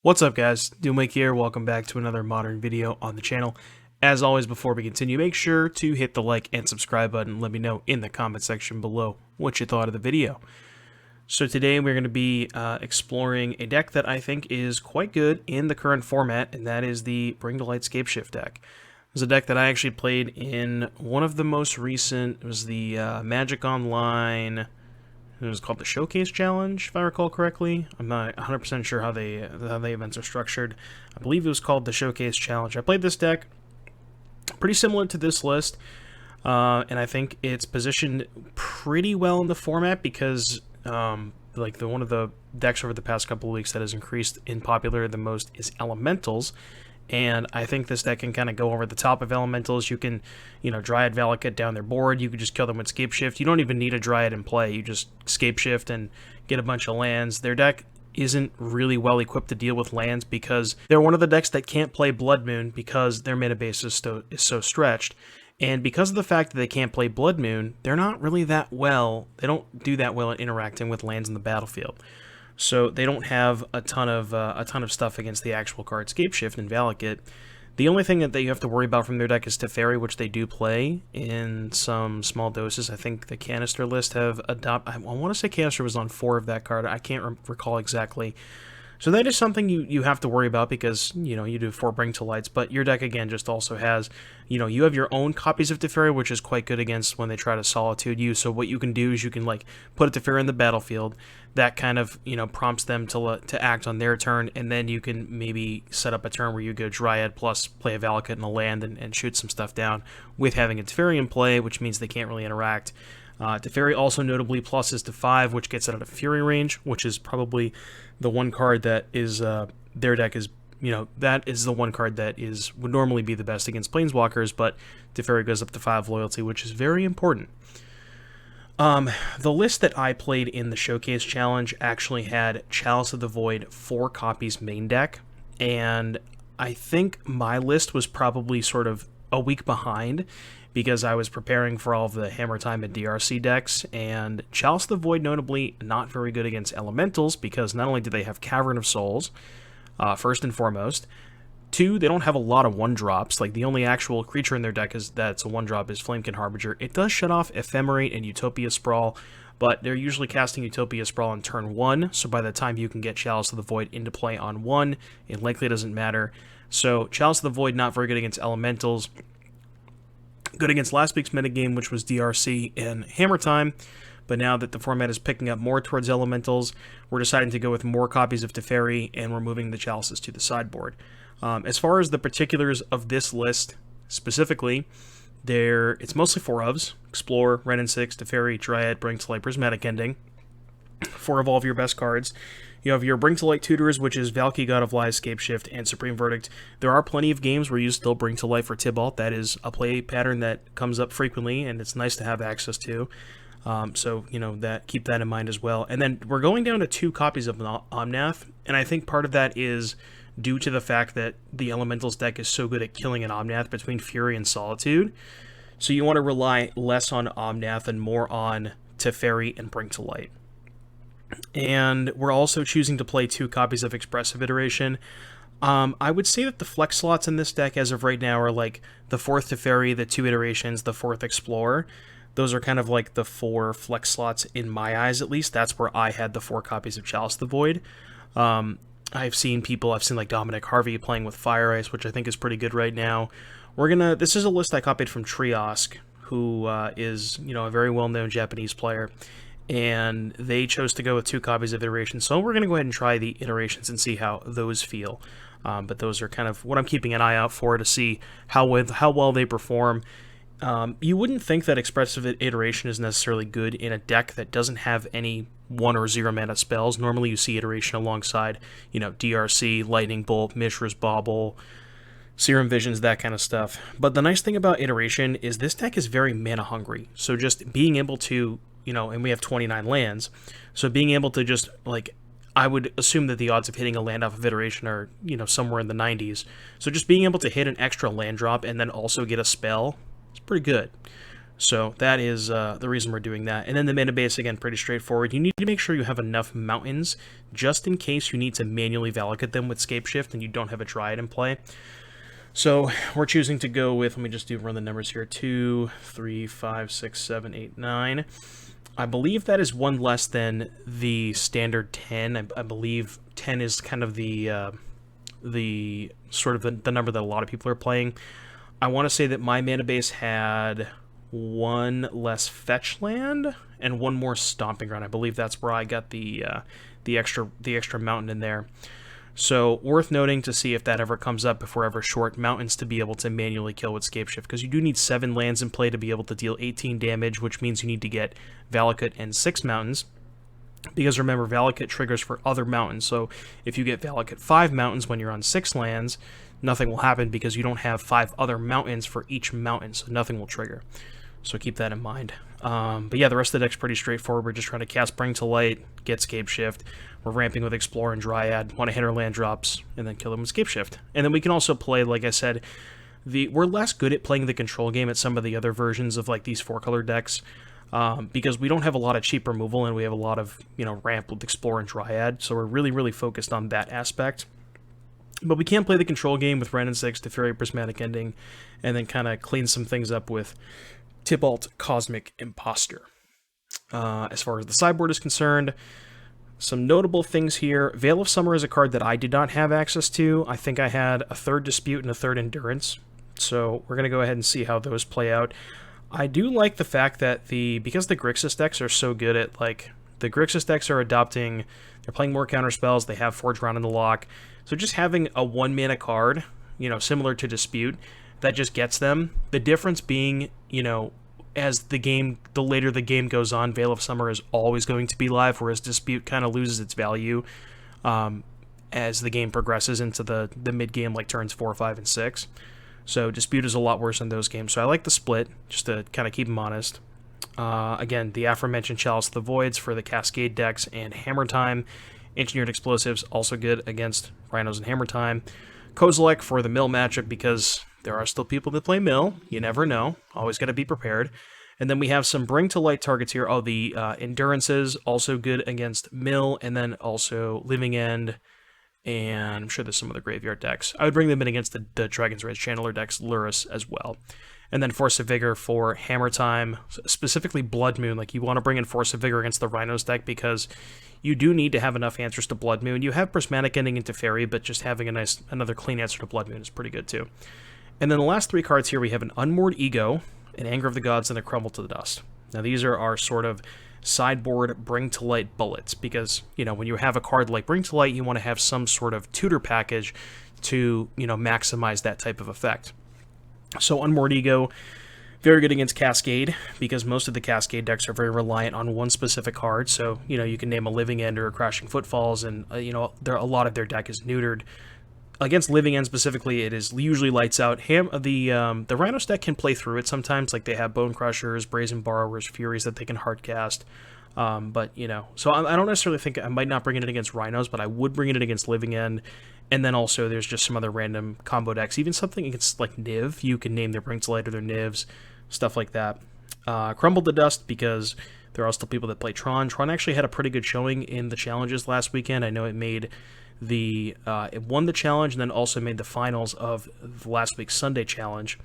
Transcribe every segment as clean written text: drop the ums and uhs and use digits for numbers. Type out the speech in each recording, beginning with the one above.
What's up guys, Doomwake here, welcome back to another modern video on the channel. As always, before we continue, make sure to hit the like and subscribe button. Let me know in the comment section below what you thought of the video. So today we're going to be exploring a deck that I think is quite good in the current format, and that is the Bring to Light Scapeshift deck. It's a deck that I actually played in one of the most recent, it was the Magic Online. It was called the Showcase Challenge, if I recall correctly. I'm not 100% sure how the events are structured. I believe it was called the Showcase Challenge. I played this deck, pretty similar to this list, and I think it's positioned pretty well in the format because, like one of the decks over the past couple of weeks that has increased in popularity the most is Elementals. And I think this deck can kind of go over the top of Elementals. You can, Dryad Valakut down their board. You can just kill them with Scapeshift. You don't even need a Dryad in play. You just Scapeshift and get a bunch of lands. Their deck isn't really well equipped to deal with lands because they're one of the decks that can't play Blood Moon because their mana base is so stretched. And because of the fact that they can't play Blood Moon, they're not really that well. They don't do that well at interacting with lands in the battlefield. So they don't have a ton of stuff against the actual card Scapeshift and Valakut. The only thing that you have to worry about from their deck is Teferi, which they do play in some small doses. I think the Canister list have adopted. I want to say Canister was on 4 of that card. I can't recall exactly. So that is something you have to worry about because, you do 4 Bring to Lights, but your deck, again, just also has, you have your own copies of Teferi, which is quite good against when they try to Solitude you. So what you can do is you can, put a Teferi in the battlefield. That kind of, prompts them to act on their turn, and then you can maybe set up a turn where you go Dryad plus play a Valakut and a land and shoot some stuff down with having a Teferi in play, which means they can't really interact. Teferi also notably pluses to 5, which gets it out of Fury range, which is probably the one card that is, their deck is, that is the one card that would normally be the best against Planeswalkers, but Teferi goes up to 5 loyalty, which is very important. The list that I played in the Showcase Challenge actually had Chalice of the Void 4 copies main deck, and I think my list was probably sort of a week behind because I was preparing for all of the Hammer Time and DRC decks, and Chalice of the Void notably not very good against Elementals because not only do they have Cavern of Souls, first and foremost, 2, they don't have a lot of 1-drops. Like, the only actual creature in their deck that's a 1-drop is Flamekin Harbinger. It does shut off Ephemerate and Utopia Sprawl, but they're usually casting Utopia Sprawl on turn 1, so by the time you can get Chalice of the Void into play on 1, it likely doesn't matter. So, Chalice of the Void not very good against Elementals. Good against last week's metagame, which was DRC and Hammer Time, but now that the format is picking up more towards Elementals, we're deciding to go with more copies of Teferi, and we're moving the Chalices to the sideboard. As far as the particulars of this list specifically, it's mostly 4 ofs: Explore, Wrenn and 6, Teferi, Dryad, Bring to Light, Prismatic Ending. 4 of all of your best cards. You have your Bring to Light tutors, which is Valky, God of Lies, Scapeshift, and Supreme Verdict. There are plenty of games where you still Bring to Light for Tibalt. That is a play pattern that comes up frequently, and it's nice to have access to. So, keep that in mind as well. And then we're going down to 2 copies of Omnath, and I think part of that is due to the fact that the Elementals deck is so good at killing an Omnath between Fury and Solitude. So you want to rely less on Omnath and more on Teferi and Bring to Light. And we're also choosing to play 2 copies of Expressive Iteration. I would say that the flex slots in this deck as of right now are like the 4th Teferi, the 2 Iterations, the 4th Explorer. Those are kind of like the 4 flex slots in my eyes, at least. That's where I had the 4 copies of Chalice of the Void. I've seen like Dominic Harvey playing with Fire Ice, which I think is pretty good right now. This is a list I copied from Triosk, who is, a very well-known Japanese player, and they chose to go with 2 copies of Iterations, so we're going to go ahead and try the Iterations and see how those feel. But those are kind of what I'm keeping an eye out for to see how well they perform. You wouldn't think that Expressive Iteration is necessarily good in a deck that doesn't have any 1 or 0 mana spells. Normally you see Iteration alongside, DRC, Lightning Bolt, Mishra's Bauble, Serum Visions, that kind of stuff. But the nice thing about Iteration is this deck is very mana hungry. So just being able to, and we have 29 lands, so being able to just, I would assume that the odds of hitting a land off of Iteration are, somewhere in the 90s. So just being able to hit an extra land drop and then also get a spell, it's pretty good. So that is the reason we're doing that. And then the mana base, again, pretty straightforward. You need to make sure you have enough mountains just in case you need to manually Valakut them with Scapeshift and you don't have a Dryad in play. So we're choosing to go with, let me just run the numbers here, 2, 3, 5, 6, 7, 8, 9. I believe that is one less than the standard 10. I believe 10 is kind of the sort of the number that a lot of people are playing. I want to say that my mana base had one less fetch land and one more stomping ground. I believe that's where I got the extra mountain in there. So worth noting to see if that ever comes up if we're ever short mountains to be able to manually kill with Scapeshift, because you do need 7 lands in play to be able to deal 18 damage, which means you need to get Valakut and 6 mountains. Because remember, Valakut triggers for other mountains, so if you get Valakut 5 mountains when you're on 6 lands, nothing will happen because you don't have 5 other mountains for each mountain, so nothing will trigger. So keep that in mind. But yeah, the rest of the deck's pretty straightforward. We're just trying to cast Bring to Light, get Scapeshift. We're ramping with Explorer and Dryad, want to hit our land drops, and then kill them with Scapeshift. And then we can also play, like I said, we're less good at playing the control game at some of the other versions of like these 4-color decks, because we don't have a lot of cheap removal and we have a lot of, ramp with Explorer and Dryad, so we're really, really focused on that aspect. But we can play the control game with Wrenn and 6, Teferi, Prismatic Ending, and then kind of clean some things up with Tibalt, Cosmic Imposter. As far as the sideboard is concerned, some notable things here. Veil of Summer is a card that I did not have access to. I think I had a 3rd Dispute and a 3rd Endurance. So we're going to go ahead and see how those play out. I do like the fact that because the Grixis decks are so good at, the Grixis decks are adopting, they're playing more counter spells, they have Forge Round in the lock. So just having a 1-mana card, similar to Dispute, that just gets them. The difference being, as the later the game goes on, Veil of Summer is always going to be live, whereas Dispute kind of loses its value as the game progresses into the mid-game, like turns 4, 5, and 6. So Dispute is a lot worse in those games. So I like the split, just to kind of keep them honest. Again, the aforementioned Chalice of the Voids for the Cascade decks and Hammer Time. Engineered Explosives, also good against Rhinos and Hammer Time. Kozilek for the Mill matchup, because there are still people that play Mill. You never know. Always got to be prepared. And then we have some Bring to Light targets here. Oh, the Endurances, also good against Mill, and then also Living End, and I'm sure there's some other graveyard decks. I would bring them in against the Dragon's Rage Channeler decks, Luris, as well. And then Force of Vigor for Hammer Time, specifically Blood Moon. Like, you want to bring in Force of Vigor against the Rhinos deck because you do need to have enough answers to Blood Moon. You have Prismatic Ending into Fairy, but just having another clean answer to Blood Moon is pretty good too. And then the last 3 cards here, we have an Unmoored Ego, an Anger of the Gods, and a Crumble to the Dust. Now these are our sort of sideboard Bring to Light bullets, because, when you have a card like Bring to Light, you want to have some sort of tutor package to, maximize that type of effect. So Unmoored Ego, very good against Cascade, because most of the Cascade decks are very reliant on one specific card. So, you can name a Living End or a Crashing Footfalls, and, a lot of their deck is neutered. Against Living End specifically, it is usually lights out. The Rhinos deck can play through it sometimes, like they have Bone Crushers, Brazen Borrowers, Furies that they can hardcast. But, so I don't necessarily think, I might not bring it in against Rhinos, but I would bring it in against Living End. And then also there's just some other random combo decks, even something against like Niv. You can name their Bring to Light or their Nivs, stuff like that. Crumble to Dust, because there are still people that play Tron. Tron actually had a pretty good showing in the challenges last weekend. I know it made it won the challenge and then also made the finals of last week's Sunday challenge.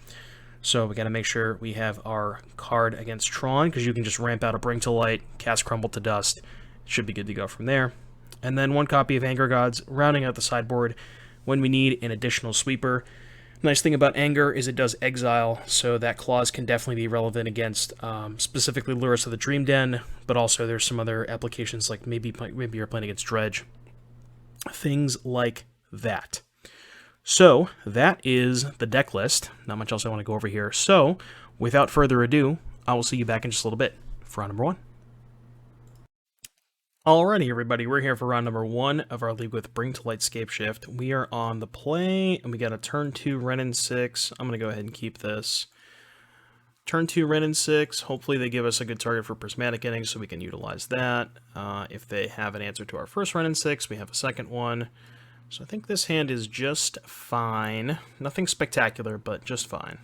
So we got to make sure we have our card against Tron, because you can just ramp out a Bring to Light, cast Crumble to Dust. Should be good to go from there. And then 1 copy of Anger Gods, rounding out the sideboard when we need an additional sweeper. Nice thing about Anger is it does exile, so that clause can definitely be relevant against specifically Luris of the Dream Den, but also there's some other applications, like maybe you're playing against Dredge. Things like that. So that is the deck list. Not much else I want to go over here. So without further ado, I will see you back in just a little bit for round number 1. Alrighty, everybody, we're here for round number 1 of our league with Bring to Light Scapeshift. We are on the play, and we got a turn 2 Wrenn and 6. I'm going to go ahead and keep this. Turn 2 Wrenn and 6. Hopefully they give us a good target for Prismatic Ending so we can utilize that. If they have an answer to our first Wrenn and 6, we have a second one. So I think this hand is just fine. Nothing spectacular, but just fine.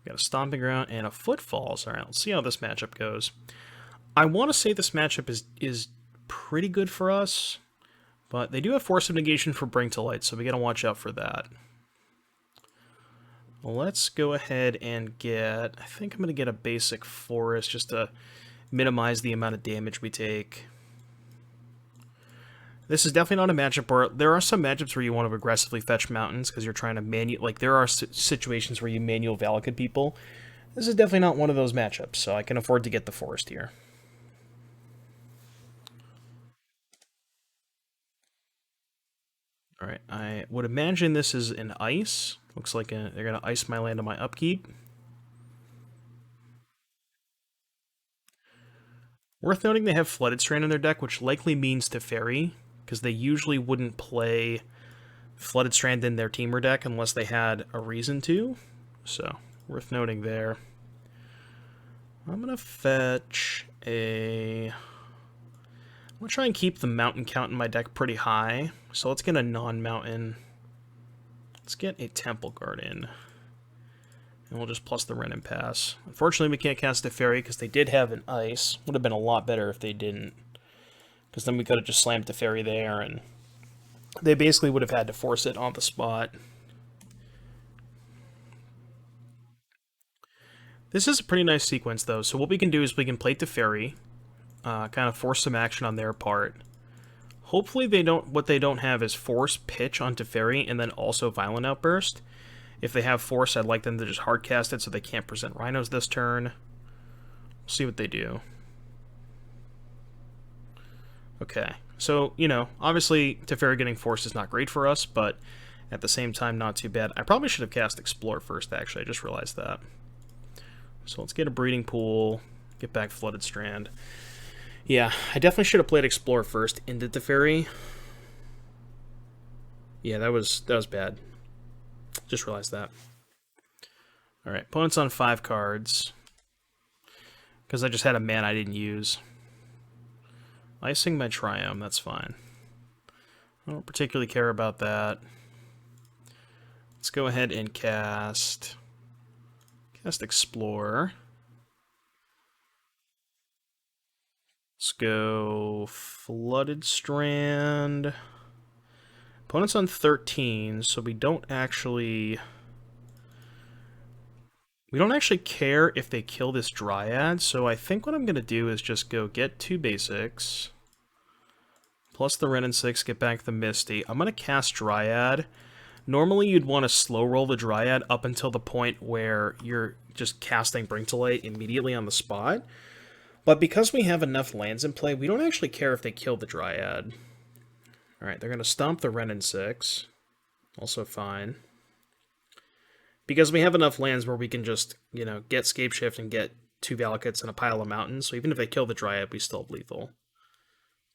We got a Stomping Ground and a Footfalls. All right, let's see how this matchup goes. I want to say this matchup is pretty good for us, but they do have Force of Negation for Bring to Light, so we got to watch out for that. Let's go ahead and get... I think I'm going to get a basic Forest just to minimize the amount of damage we take. This is definitely not a matchup where... There are some matchups where you want to aggressively fetch mountains because you're trying to like, there are situations where you manual Valakut people. This is definitely not one of those matchups, so I can afford to get the Forest here. Alright, I would imagine this is an ice. Looks like they're going to ice my land on my upkeep. Worth noting they have Flooded Strand in their deck, which likely means Teferi, because they usually wouldn't play Flooded Strand in their Teamer deck unless they had a reason to. So, worth noting there. I'm going to fetch a... I'm going to try and keep the mountain count in my deck pretty high. So let's get a non-mountain. Let's get a Temple Garden. And we'll just plus the Ren and Pass. Unfortunately, we can't cast a Fairy because they did have an Ice. Would have been a lot better if they didn't. Because then we could have just slammed the Fairy there, and they basically would have had to force it on the spot. This is a pretty nice sequence, though. So what we can do is we can play Teferi, kind of force some action on their part. Hopefully they don't. What they don't have is Force, Pitch on Teferi, and then also Violent Outburst. If they have Force, I'd like them to just hardcast it so they can't present Rhinos this turn. We'll see what they do. Okay, so, you know, obviously Teferi getting Force is not great for us, but at the same time, not too bad. I probably should have cast Explore first, actually. I just realized that. So let's get a Breeding Pool, get back Flooded Strand. Yeah, I definitely should have played Explore first into Teferi. Yeah, that was bad. Just realized that. Alright, opponent's on 5 cards. Because I just had a mana I didn't use. Icing my Triumph, that's fine. I don't particularly care about that. Let's go ahead and cast Explore. Let's go Flooded Strand. Opponent's on 13, so we don't actually care if they kill this Dryad, so I think what I'm going to do is just go get 2 basics, plus the Ren and 6, get back the Misty. I'm going to cast Dryad. Normally you'd want to slow roll the Dryad up until the point where you're just casting Bring to Light immediately on the spot. But because we have enough lands in play, we don't actually care if they kill the Dryad. Alright, they're going to stomp the Ren and 6. Also fine. Because we have enough lands where we can just, you know, get Scapeshift and get 2 Valakuts and a pile of mountains. So even if they kill the Dryad, we still have lethal.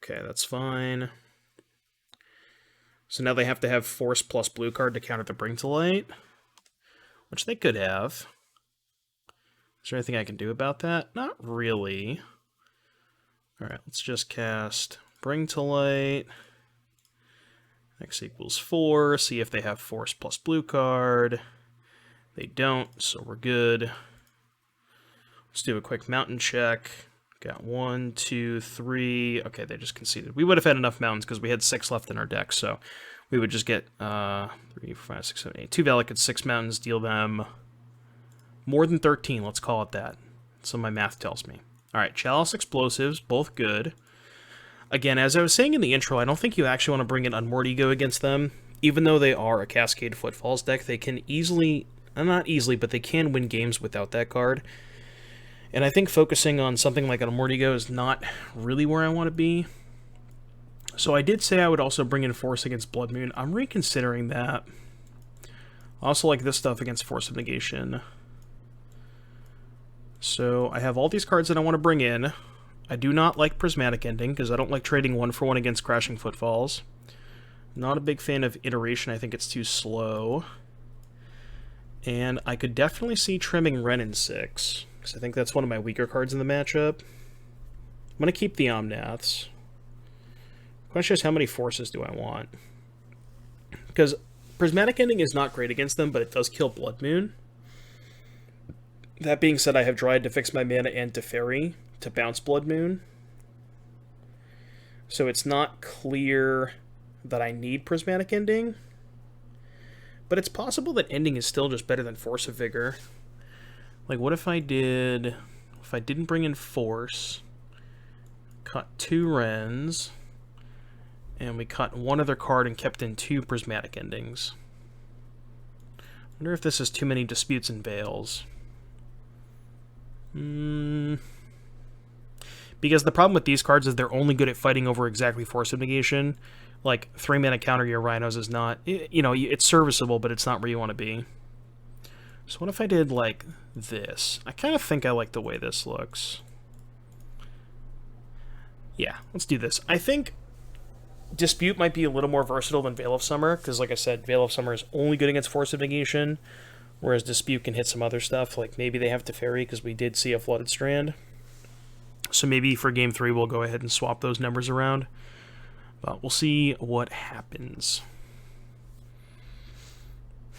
Okay, that's fine. So now they have to have Force plus blue card to counter the Bring to Light. Which they could have. Is there anything I can do about that? Not really. Alright, let's just cast Bring to Light. X equals 4. See if they have Force plus blue card. They don't, so we're good. Let's do a quick mountain check. Got 1, 2, 3. Okay, they just conceded. We would have had enough mountains because we had 6 left in our deck, so we would just get 3, 4, 5, 6, 7, 8. 2 Valakuts, 6 mountains, deal them more than 13, let's call it that. So my math tells me. Alright, Chalice Explosives, both good. Again, as I was saying in the intro, I don't think you actually want to bring in Unmoored Ego against them. Even though they are a Cascade Footfalls deck, they can easily, not easily, but they can win games without that card. And I think focusing on something like Unmoored Ego is not really where I want to be. So I did say I would also bring in Force against Blood Moon. I'm reconsidering that. I also like this stuff against Force of Negation. So I have all these cards that I want to bring in. I do not like Prismatic Ending, because I don't like trading 1-for-1 against Crashing Footfalls. Not a big fan of Iteration, I think it's too slow. And I could definitely see trimming Ren and 6, because I think that's one of my weaker cards in the matchup. I'm going to keep the Omnaths. Question is, how many Forces do I want? Because Prismatic Ending is not great against them, but it does kill Blood Moon. That being said, I have tried to fix my mana and Teferi to bounce Blood Moon. So it's not clear that I need Prismatic Ending. But it's possible that Ending is still just better than Force of Vigor. Like, what if I did... If I didn't bring in Force, cut 2 Rens, and we cut one other card and kept in 2 Prismatic Endings. I wonder if this is too many Disputes and Veils. Because the problem with these cards is they're only good at fighting over exactly Force of Negation. Like, 3-mana counter your Rhinos is not... You know, it's serviceable, but it's not where you want to be. So what if I did, like, this? I kind of think I like the way this looks. Yeah, let's do this. I think Dispute might be a little more versatile than Veil of Summer, because, like I said, Veil of Summer is only good against Force of Negation, whereas Dispute can hit some other stuff. Like, maybe they have Teferi, because we did see a Flooded Strand. So maybe for Game 3 we'll go ahead and swap those numbers around. But we'll see what happens.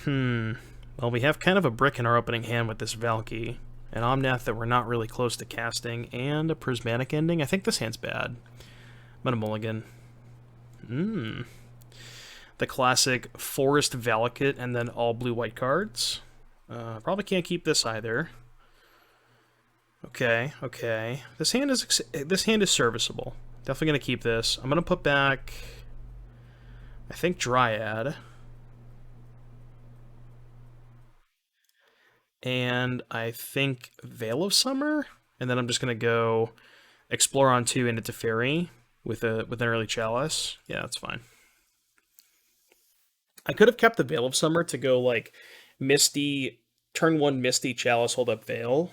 Well, we have kind of a brick in our opening hand with this Valky, an Omnath that we're not really close to casting, and a Prismatic Ending. I think this hand's bad. I'm gonna mulligan. The classic Forest Valakut and then all blue-white cards. Probably can't keep this either. Okay. This hand is serviceable. Definitely gonna keep this. I'm gonna put back, I think, Dryad. And I think Veil of Summer, and then I'm just gonna go Explore on 2 into Teferi with an early Chalice. Yeah, that's fine. I could have kept the Veil of Summer to go like Misty, turn 1 Misty, Chalice, hold up Veil.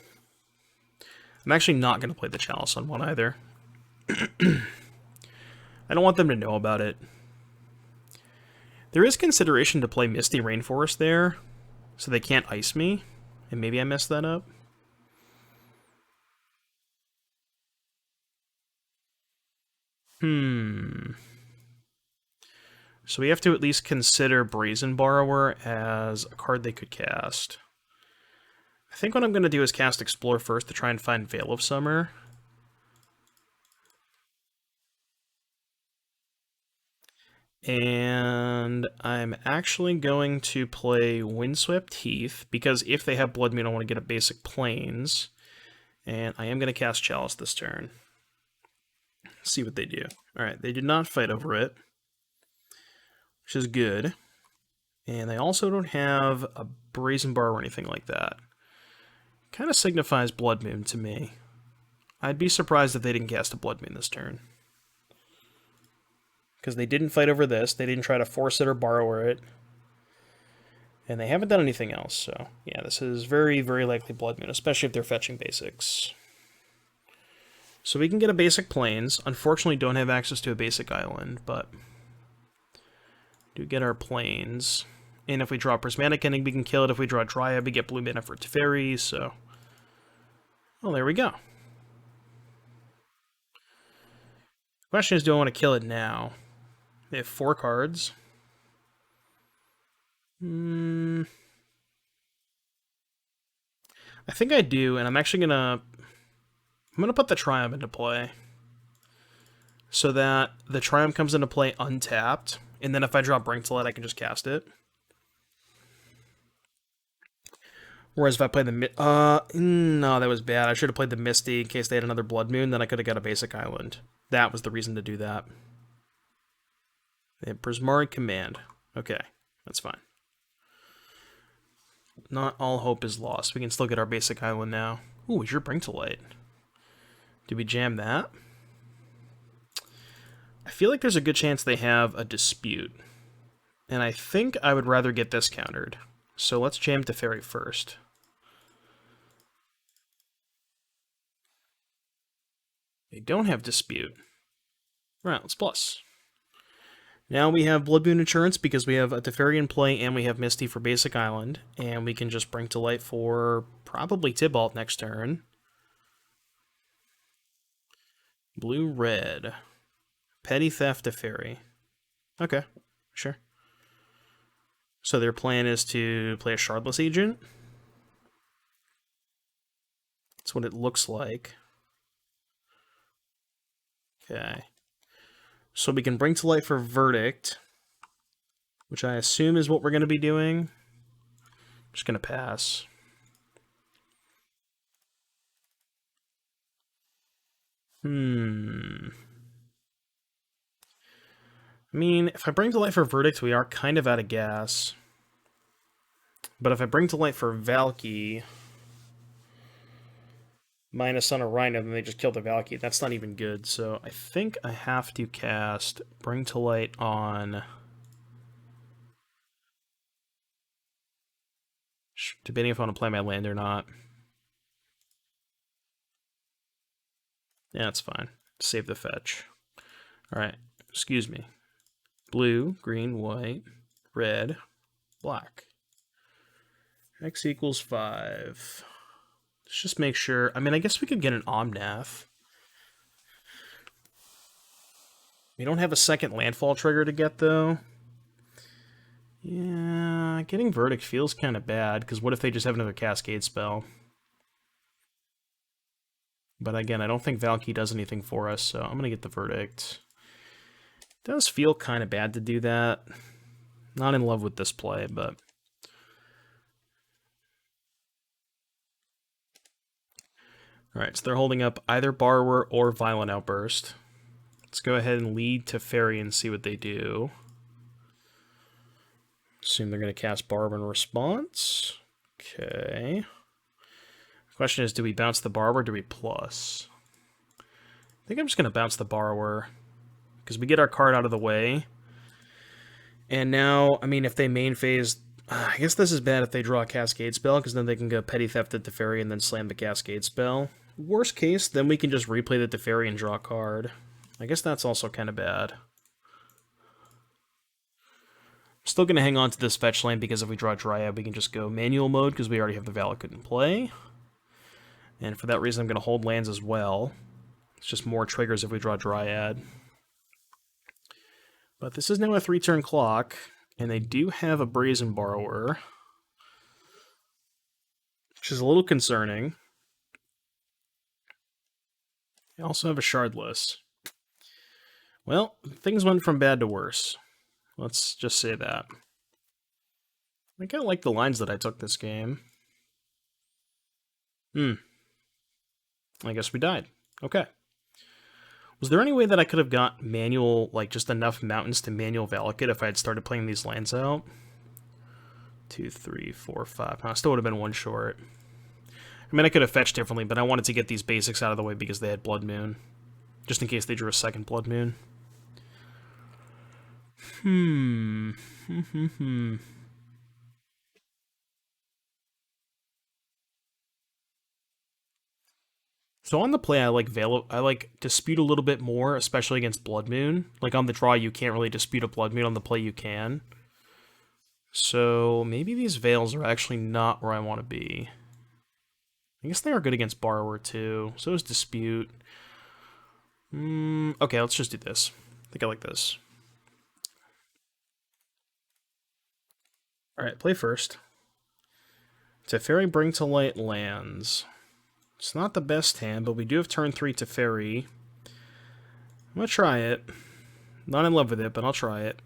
I'm actually not gonna play the Chalice on 1 either. I don't want them to know about it. There is consideration to play Misty Rainforest there, so they can't ice me, and maybe I messed that up. So we have to at least consider Brazen Borrower as a card they could cast. I think what I'm going to do is cast Explore first to try and find Veil of Summer. And I'm actually going to play Windswept Heath, because if they have Blood Moon, I want to get a basic Plains. And I am going to cast Chalice this turn. See what they do. Alright, they did not fight over it, which is good. And they also don't have a Brazen Bar or anything like that. Kind of signifies Blood Moon to me. I'd be surprised if they didn't cast a Blood Moon this turn. Because they didn't fight over this, they didn't try to force it or borrow it. And they haven't done anything else, so yeah, this is very, very likely Blood Moon, especially if they're fetching basics. So we can get a basic Plains. Unfortunately, don't have access to a basic island, but do get our Plains. And if we draw Prismatic Ending, we can kill it. If we draw Dryad, we get blue mana for Teferi, so... Well, there we go. The question is, do I want to kill it now? They have 4 cards. I think I do, and I'm actually gonna... I'm gonna put the Triumph into play. So that the Triumph comes into play untapped, and then if I draw Brink to Light, I can just cast it. Whereas if I play the... no, that was bad. I should have played the Misty in case they had another Blood Moon, then I could have got a basic island. That was the reason to do that. They have Prismari Command. Okay, that's fine. Not all hope is lost. We can still get our basic island now. Ooh, is your Brink to Light? Did we jam that? I feel like there's a good chance they have a Dispute. And I think I would rather get this countered. So let's jam Teferi first. They don't have Dispute. Right, let's plus. Now we have Blood Moon Insurance because we have a Teferi in play and we have Misty for basic island. And we can just Brink to Light for probably Tibalt next turn. Blue-red. Petty Theft Teferi. Okay, sure. So their plan is to play a Shardless Agent. That's what it looks like. Okay. So we can bring to light for Verdict, which I assume is what we're going to be doing. I'm just going to pass. I mean, if I bring to light for Verdict, we are kind of out of gas. But if I bring to light for Valky, minus on a Rhino, then they just kill the Valky. That's not even good. So I think I have to cast Bring to Light on... debating if I want to play my land or not. Yeah, that's fine. Save the fetch. Alright, excuse me. Blue, green, white, red, black. X equals 5. Let's just make sure. I mean, I guess we could get an Omnath. We don't have a second landfall trigger to get, though. Yeah, getting Verdict feels kind of bad, because what if they just have another Cascade spell? But again, I don't think Valky does anything for us, so I'm going to get the Verdict. It does feel kind of bad to do that. Not in love with this play, but... Alright, so they're holding up either Borrower or Violent Outburst. Let's go ahead and lead to Fairy and see what they do. Assume they're going to cast Borrower in response. Okay. The question is, do we bounce the Borrower or do we plus? I think I'm just going to bounce the Borrower, because we get our card out of the way. And now, I mean, if they main phase... I guess this is bad if they draw a Cascade spell, because then they can go Petty Theft at Teferi and then slam the Cascade spell. Worst case, then we can just replay the Teferi and draw a card. I guess that's also kind of bad. Still going to hang on to this fetch land, because if we draw Dryad, we can just go manual mode, because we already have the Valakut in play. And for that reason, I'm going to hold lands as well. It's just more triggers if we draw Dryad. But this is now a 3-turn clock, and they do have a Brazen Borrower, which is a little concerning. They also have a Shardless. Well, things went from bad to worse. Let's just say that. I kind of like the lines that I took this game. I guess we died. Okay. Was there any way that I could have got manual, like, just enough mountains to manual Valakut if I had started playing these lands out? 2, 3, 4, 5. I still would have been one short. I mean, I could have fetched differently, but I wanted to get these basics out of the way because they had Blood Moon. Just in case they drew a second Blood Moon. So on the play, I like Dispute a little bit more, especially against Blood Moon. Like on the draw, you can't really dispute a Blood Moon. On the play, you can. So maybe these Veils are actually not where I want to be. I guess they are good against Borrower too. So is Dispute. Okay, let's just do this. I think I like this. Alright, play first. Teferi Bring to Light lands. It's not the best hand, but we do have turn 3 Teferi. I'm going to try it. Not in love with it, but I'll try it.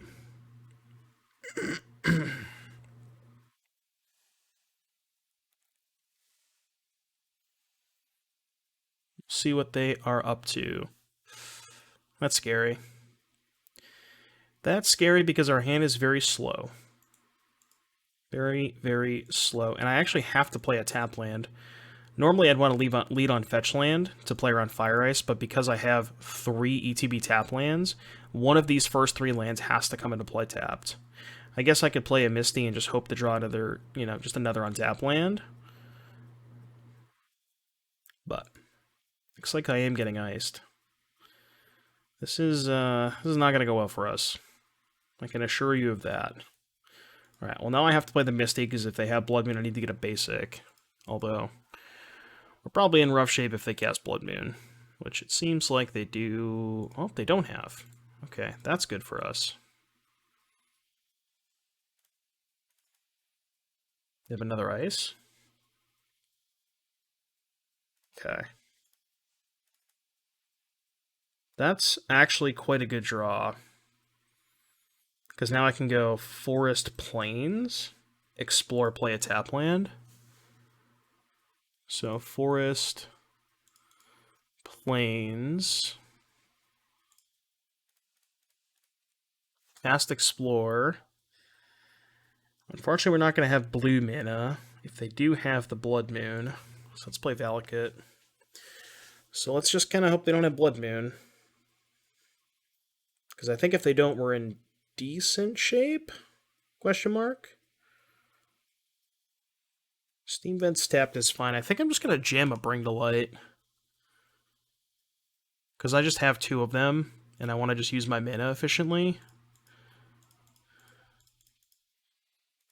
See what they are up to. That's scary. That's scary because our hand is very slow. Very, very slow. And I actually have to play a tap land. Normally I'd want to lead on fetch land to play around Fire Ice, but because I have 3 ETB tap lands, one of these first 3 lands has to come into play tapped. I guess I could play a Misty and just hope to draw another, just another untap land. But looks like I am getting iced. This is not going to go well for us. I can assure you of that. Alright, well now I have to play the Misty, because if they have Blood Moon, I need to get a basic. Although, we're probably in rough shape if they cast Blood Moon. Which it seems like they do... Oh, they don't have. Okay, that's good for us. They have another ice. Okay. That's actually quite a good draw. Because now I can go Forest Plains, explore, play a tap land. So Forest Plains, Fast Explore. Unfortunately, we're not going to have blue mana. If they do have the Blood Moon, so let's play Valakut. So let's just kind of hope they don't have Blood Moon. Because I think if they don't, we're in decent shape? Question mark? Steam Vents tapped is fine. I think I'm just going to jam a Bring to Light. Because I just have 2 of them, and I want to just use my mana efficiently.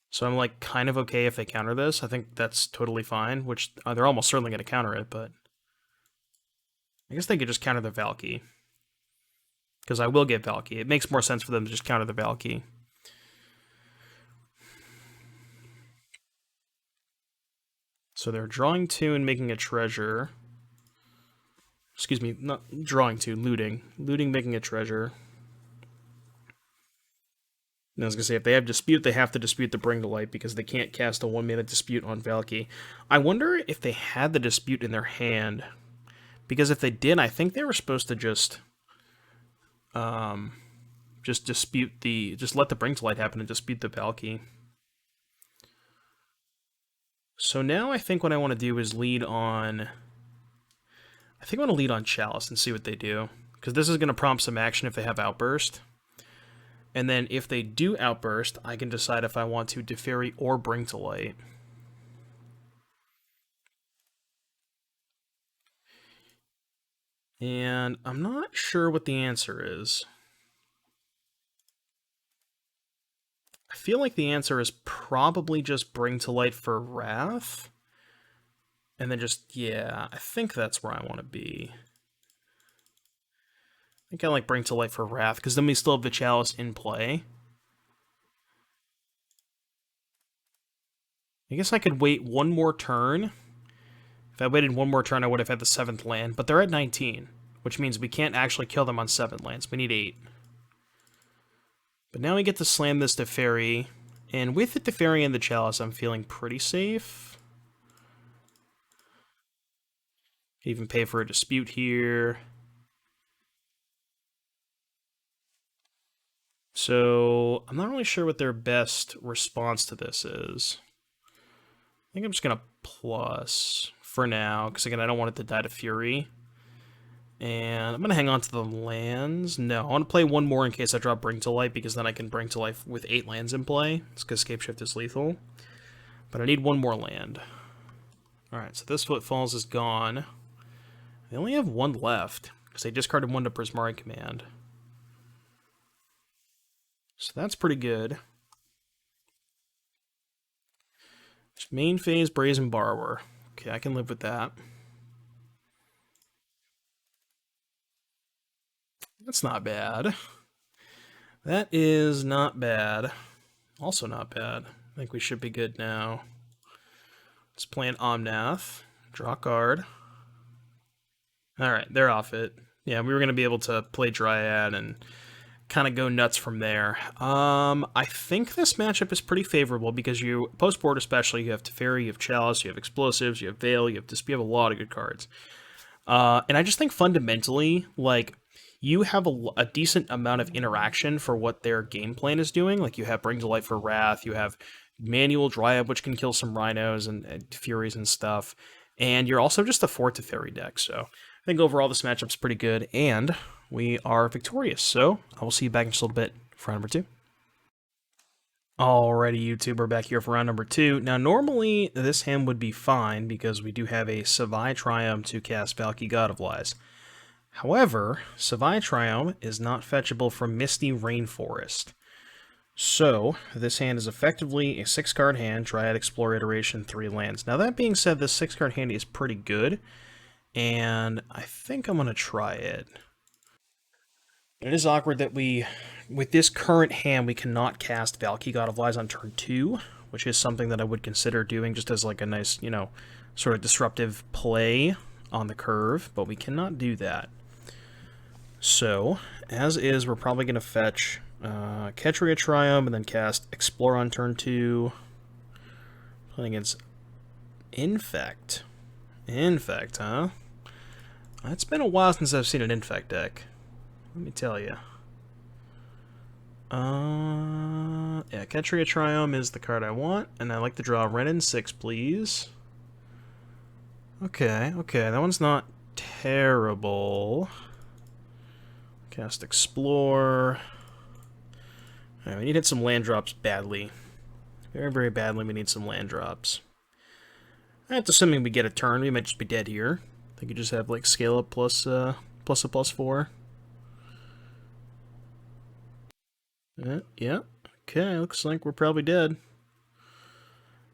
So I'm like kind of okay if they counter this. I think that's totally fine, which they're almost certainly going to counter it, but I guess they could just counter the Valky. Because I will get Valky. It makes more sense for them to just counter the Valky. So they're drawing 2 and making a treasure. Excuse me, not drawing 2, looting. Looting, making a treasure. And I was going to say, if they have Dispute, they have to dispute the Bring to Light because they can't cast a 1-mana Dispute on Valky. I wonder if they had the Dispute in their hand. Because if they did, I think they were supposed to just dispute the... Just let the Bring to Light happen and dispute the Valky. So now I think what I want to do is lead on... I think I want to lead on Chalice and see what they do. Because this is going to prompt some action if they have Outburst. And then if they do Outburst, I can decide if I want to Deferi or Bring to Light. And I'm not sure what the answer is. I feel like the answer is probably just Bring to Light for Wrath. And then just, yeah, I think that's where I want to be. I think I like Bring to Light for Wrath, because then we still have the Chalice in play. I guess I could wait one more turn. If I waited one more turn, I would have had the 7th land, but they're at 19, which means we can't actually kill them on 7 lands. We need 8. But now we get to slam this Deferi, and with the Deferi and the Chalice, I'm feeling pretty safe. Even pay for a Dispute here. So, I'm not really sure what their best response to this is. I think I'm just going to plus for now, because again, I don't want it to die to Fury. And I'm going to hang on to the lands. No, I want to play one more in case I drop Bring to Light, because then I can Bring to Life with 8 lands in play. It's because Scapeshift is lethal. But I need one more land. Alright, so this Footfalls is gone. They only have 1 left, because they discarded 1 to Prismari Command. So that's pretty good. Main phase, Brazen Borrower. Okay, I can live with that. That's not bad. That is not bad. Also not bad. I think we should be good now. Let's play an Omnath. Draw a card. Alright, they're off it. Yeah, we were going to be able to play Dryad and kind of go nuts from there. I think this matchup is pretty favorable because you, post-board especially, you have Teferi, you have Chalice, you have Explosives, you have Veil, you have a lot of good cards. And I just think fundamentally, like, you have a decent amount of interaction for what their game plan is doing. Like, you have Bring to Light for Wrath, you have Manual Dryad, which can kill some Rhinos and Furies and stuff. And you're also just a 4 Teferi deck, so I think overall this matchup's pretty good, and we are victorious. So I will see you back in just a little bit for round number 2. Alrighty, YouTube, we're back here for round number 2. Now, normally this hand would be fine because we do have a Savai Triumph to cast Valky, God of Lies. However, Savai Triumph is not fetchable from Misty Rainforest. So, this hand is effectively a 6-card hand, Dryad, Explorer, Iteration, 3 lands. Now, that being said, this 6-card hand is pretty good, and I think I'm going to try it. It is awkward that with this current hand, we cannot cast Valky, God of Lies on turn 2, which is something that I would consider doing just as like a nice, you know, sort of disruptive play. on the curve, but we cannot do that. So, as is, we're probably going to fetch Ketria Triumph and then cast Explore on turn 2. Playing against Infect. Infect, huh? It's been a while since I've seen an Infect deck. Let me tell you. Yeah, Ketria Triumph is the card I want, and I like to draw Renin 6, please. Okay, that one's not terrible. Cast Explore. Alright, we need to hit some land drops badly. Very, very badly we need some land drops. That's assuming we get a turn, we might just be dead here. I think you just have like scale up plus a +4. Yeah. Okay, looks like we're probably dead.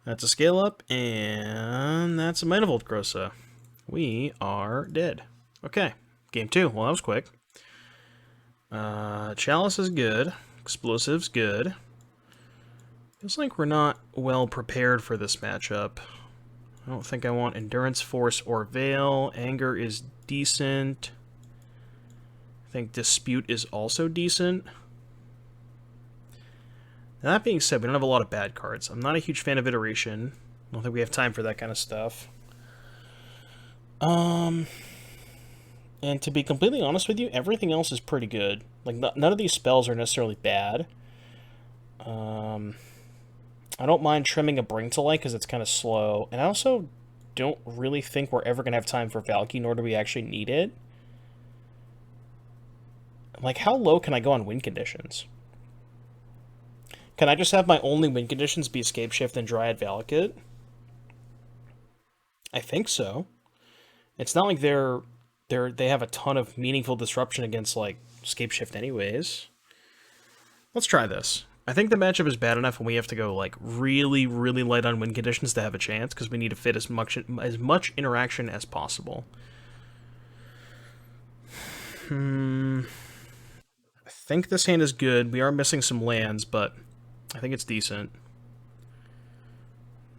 That's a scale up, and that's a Manifold Grossa. We are dead. Okay, game 2. Well, that was quick. Chalice is good. Explosive's good. Feels like we're not well prepared for this matchup. I don't think I want Endurance, Force, or Veil. Anger is decent. I think Dispute is also decent. Now, that being said, we don't have a lot of bad cards. I'm not a huge fan of Iteration. I don't think we have time for that kind of stuff. And to be completely honest with you, everything else is pretty good. Like, none of these spells are necessarily bad. I don't mind trimming a Bring to Light because it's kind of slow. And I also don't really think we're ever going to have time for Valky, nor do we actually need it. Like, how low can I go on win conditions? Can I just have my only win conditions be Scapeshift and Dryad Valakut? I think so. It's not like they have a ton of meaningful disruption against, like, Scapeshift anyways. Let's try this. I think the matchup is bad enough and we have to go, like, really, really light on win conditions to have a chance, because we need to fit as much interaction as possible. I think this hand is good. We are missing some lands, but I think it's decent.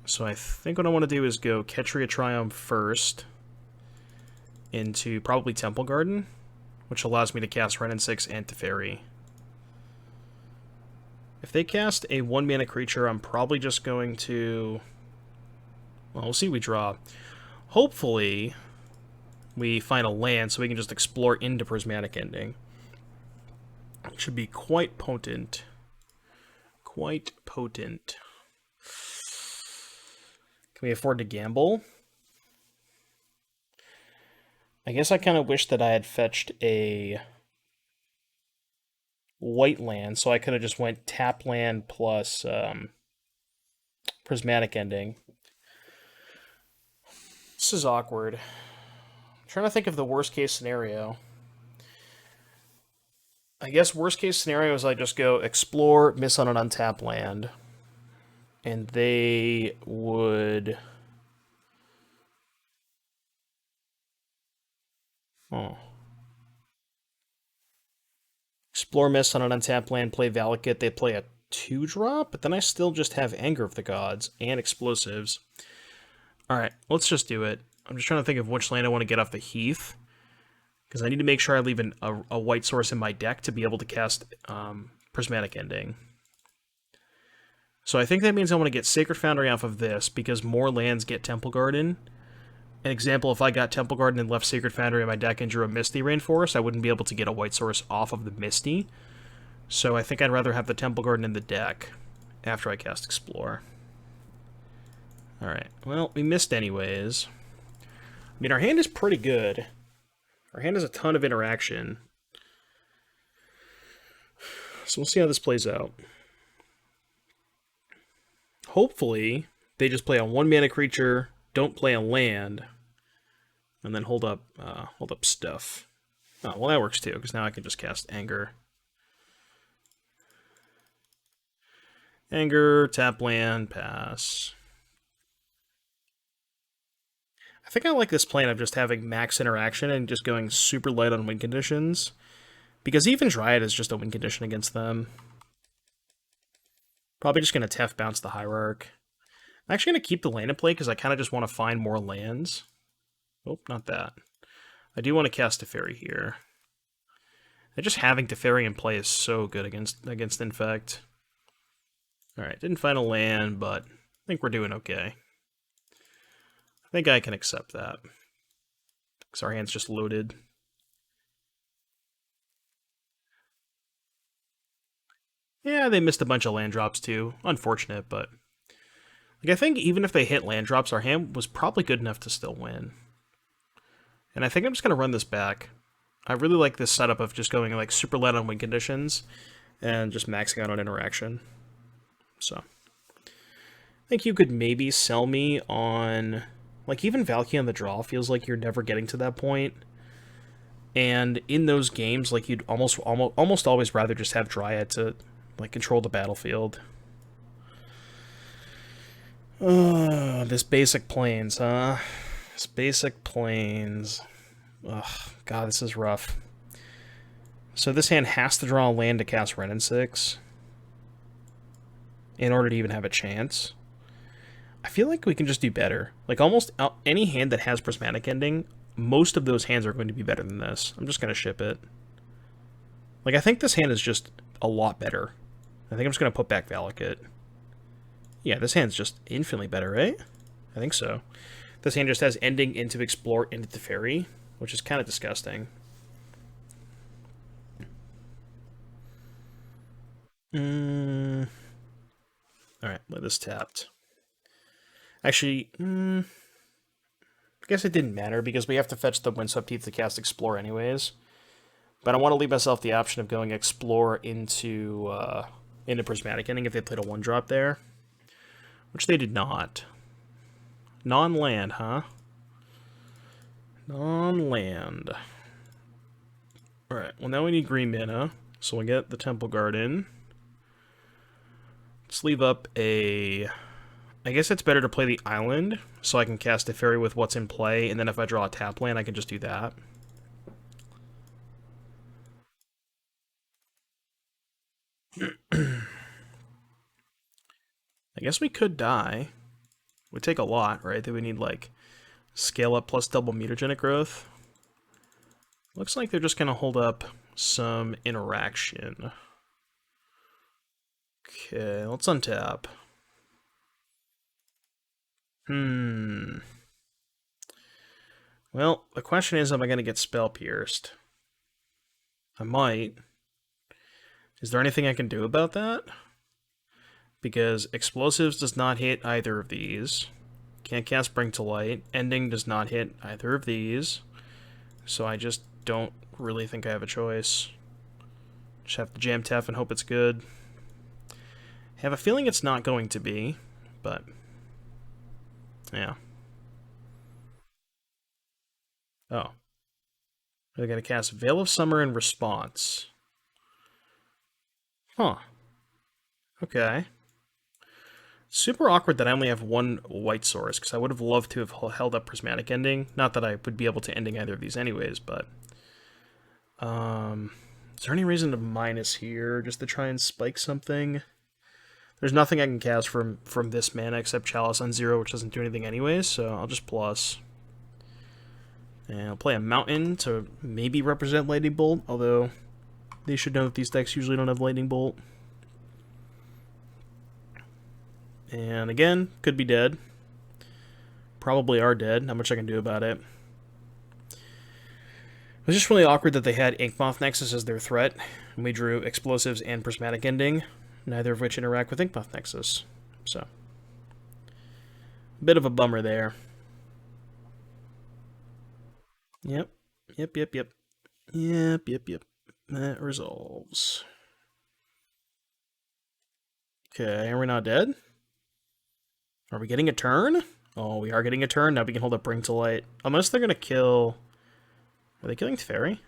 So I think what I want to do is go Ketria Triumph first into probably Temple Garden, which allows me to cast Renin 6 and Teferi. If they cast a 1-mana creature, I'm probably just going to... Well, we'll see what we draw. Hopefully, we find a land so we can just explore into Prismatic Ending. It should be quite potent. Quite potent. Can we afford to gamble? I guess I kind of wish that I had fetched a white land, so I could have just went tap land plus Prismatic Ending. This is awkward. I'm trying to think of the worst case scenario. I guess worst case scenario is I just go explore, miss on an untapped land, and they would... Oh. Explore, miss on an untapped land, play Valakut, they play a 2-drop, but then I still just have Anger of the Gods and Explosives. Alright, let's just do it. I'm just trying to think of which land I want to get off the Heath, because I need to make sure I leave a white source in my deck to be able to cast Prismatic Ending. So I think that means I want to get Sacred Foundry off of this, because more lands get Temple Garden. An example, if I got Temple Garden and left Sacred Foundry in my deck and drew a Misty Rainforest, I wouldn't be able to get a white source off of the Misty. So I think I'd rather have the Temple Garden in the deck after I cast Explore. Alright, well, we missed anyways. I mean, our hand is pretty good. Our hand has a ton of interaction. So we'll see how this plays out. Hopefully, they just play a 1-mana creature, don't play a land, and then hold up stuff. Oh, well, that works too, because now I can just cast Anger. Anger, tap land, pass. I think I like this plan of just having max interaction and just going super light on win conditions, because even Dryad is just a win condition against them. Probably just going to Tef bounce the Hierarch. I'm actually going to keep the land in play because I kind of just want to find more lands. Oh, not that. I do want to cast Teferi here. And just having Teferi in play is so good against Infect. Alright, didn't find a land, but I think we're doing okay. I think I can accept that. Because our hand's just loaded. Yeah, they missed a bunch of land drops too. Unfortunate, but... Like, I think even if they hit land drops, our hand was probably good enough to still win. And I think I'm just going to run this back. I really like this setup of just going like super light on win conditions and just maxing out on interaction. So, I think you could maybe sell me on... Like, even Valky on the draw feels like you're never getting to that point. And in those games, like, you'd almost always rather just have Dryad to, like, control the battlefield. This basic plains, huh? This basic plains. Ugh, God, this is rough. So this hand has to draw a land to cast Wrenn and 6 in order to even have a chance. I feel like we can just do better. Like, almost any hand that has Prismatic Ending, most of those hands are going to be better than this. I'm just going to ship it. Like, I think this hand is just a lot better. I think I'm just going to put back Valakut. Yeah, this hand's just infinitely better, right? I think so. This hand just has Ending into Explore into Teferi, which is kind of disgusting. Alright, let this tapped. Actually, I guess it didn't matter because we have to fetch the Windswept Teeth to cast Explore anyways. But I want to leave myself the option of going Explore into Prismatic Ending if they played a 1-drop there. Which they did not. Non-land, huh? Non-land. Alright, well now we need green mana, so we'll get the Temple Garden. Let's leave up a... I guess it's better to play the island, so I can cast a fairy with what's in play, and then if I draw a tap land, I can just do that. I guess we could die. It would take a lot, right? That we need, like, scale up plus double mutagenic growth. Looks like they're just going to hold up some interaction. Okay, let's untap. Well, the question is, am I going to get spell pierced? I might. Is there anything I can do about that? Because explosives does not hit either of these. Can't cast Bring to Light. Ending does not hit either of these. So I just don't really think I have a choice. Just have to jam Tef and hope it's good. I have a feeling it's not going to be, but yeah. Oh. They're going to cast Veil of Summer in response. Huh. Okay. Super awkward that I only have one white source, because I would have loved to have held up Prismatic Ending. Not that I would be able to ending either of these anyways, but... is there any reason to minus here, just to try and spike something? There's nothing I can cast from this mana except Chalice on 0, which doesn't do anything anyways, so I'll just plus. And I'll play a Mountain to maybe represent Lightning Bolt, although they should know that these decks usually don't have Lightning Bolt. And again, could be dead. Probably are dead. Not much I can do about it. It was just really awkward that they had Inkmoth Nexus as their threat, and we drew Explosives and Prismatic Ending, neither of which interact with Inkmoth Nexus. So, a bit of a bummer there. Yep. That resolves. Okay, are we not dead? Are we getting a turn? Oh, we are getting a turn. Now we can hold up Bring to Light. Unless they're going to kill... Are they killing Teferi?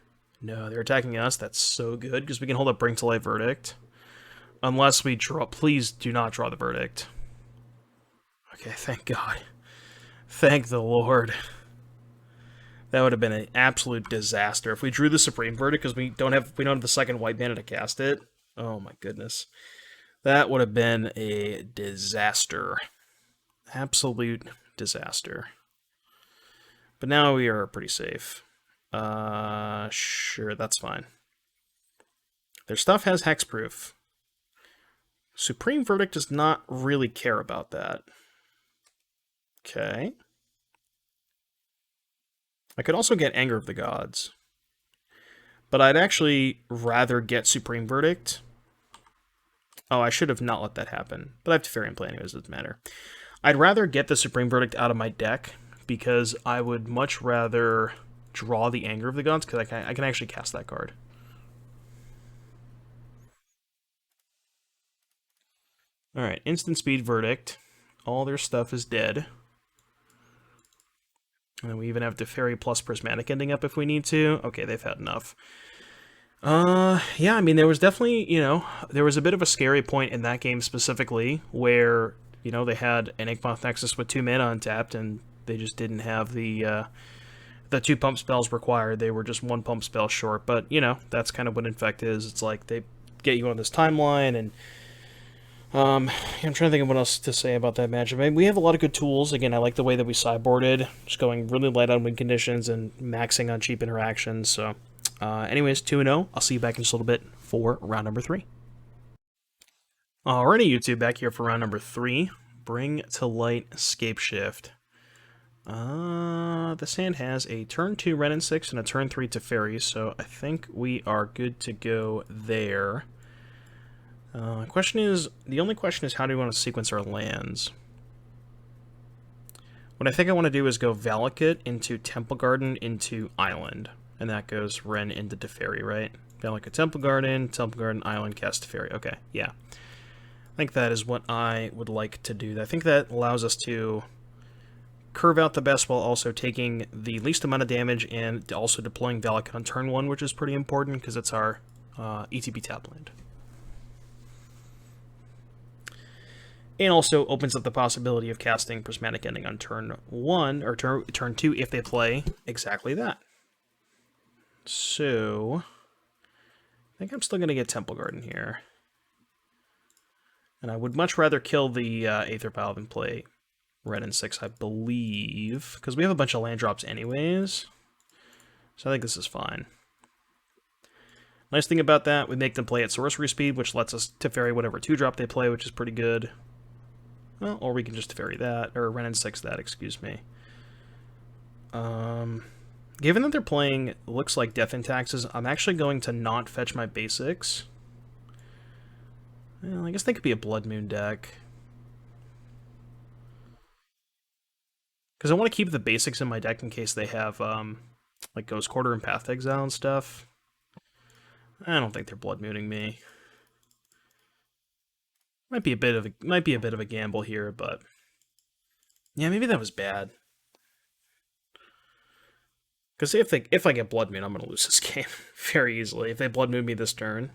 No, they're attacking us. That's so good, because we can hold up Bring to Light Verdict. Unless we draw... Please do not draw the Verdict. Okay, thank God. Thank the Lord. That would have been an absolute disaster. If we drew the Supreme Verdict, because we don't have the second white mana to cast it. Oh my goodness. That would have been a disaster. Absolute disaster. But now we are pretty safe. Sure, that's fine. Their stuff has hexproof. Supreme Verdict does not really care about that. Okay. I could also get Anger of the Gods. But I'd actually rather get Supreme Verdict. Oh, I should have not let that happen. But I have Teferi play anyways, it doesn't matter. I'd rather get the Supreme Verdict out of my deck, because I would much rather draw the Anger of the Gods, because I can actually cast that card. Alright, Instant Speed Verdict. All their stuff is dead. And we even have Teferi plus Prismatic Ending up if we need to. Okay, they've had enough. Yeah, I mean, there was definitely, there was a bit of a scary point in that game specifically where, they had an Inkmoth Nexus with 2 mana untapped, and they just didn't have the 2 pump spells required. They were just 1 pump spell short, but, that's kind of what Infect is. It's like, they get you on this timeline, and I'm trying to think of what else to say about that matchup. I mean, we have a lot of good tools. Again, I like the way that we sideboarded, just going really light on win conditions and maxing on cheap interactions. So, anyways, 2-0. I'll see you back in just a little bit for round number 3. Alrighty, YouTube, back here for round number 3. Bring to Light Scapeshift. This hand has a turn 2 Ren and 6 and a turn 3 Teferi, so I think we are good to go there. The only question is how do we want to sequence our lands? What I think I want to do is go Valakut into Temple Garden into Island, and that goes Ren into Teferi, right? Valakut Temple Garden, Island, cast Teferi. Okay, yeah. I think that is what I would like to do. I think that allows us to curve out the best while also taking the least amount of damage and also deploying Valakut on turn 1, which is pretty important because it's our ETB tap land. And also opens up the possibility of casting Prismatic Ending on turn 1, or turn 2 if they play exactly that. So, I think I'm still going to get Temple Garden here. And I would much rather kill the Aether Pile than play Ren and 6, I believe. Because we have a bunch of land drops anyways. So I think this is fine. Nice thing about that, we make them play at sorcery speed, which lets us Teferi whatever 2-drop they play, which is pretty good. Well, or we can just Teferi that, or Ren and 6 that, excuse me. Given that they're playing, looks like Death and Taxes, I'm actually going to not fetch my basics. Well, I guess they could be a Blood Moon deck. Because I want to keep the basics in my deck in case they have, like Ghost Quarter and Path to Exile and stuff. I don't think they're Blood Mooning me. Might be a bit of a gamble here, but yeah, maybe that was bad. Because if I get Blood Moon, I'm gonna lose this game very easily if they Blood Moon me this turn.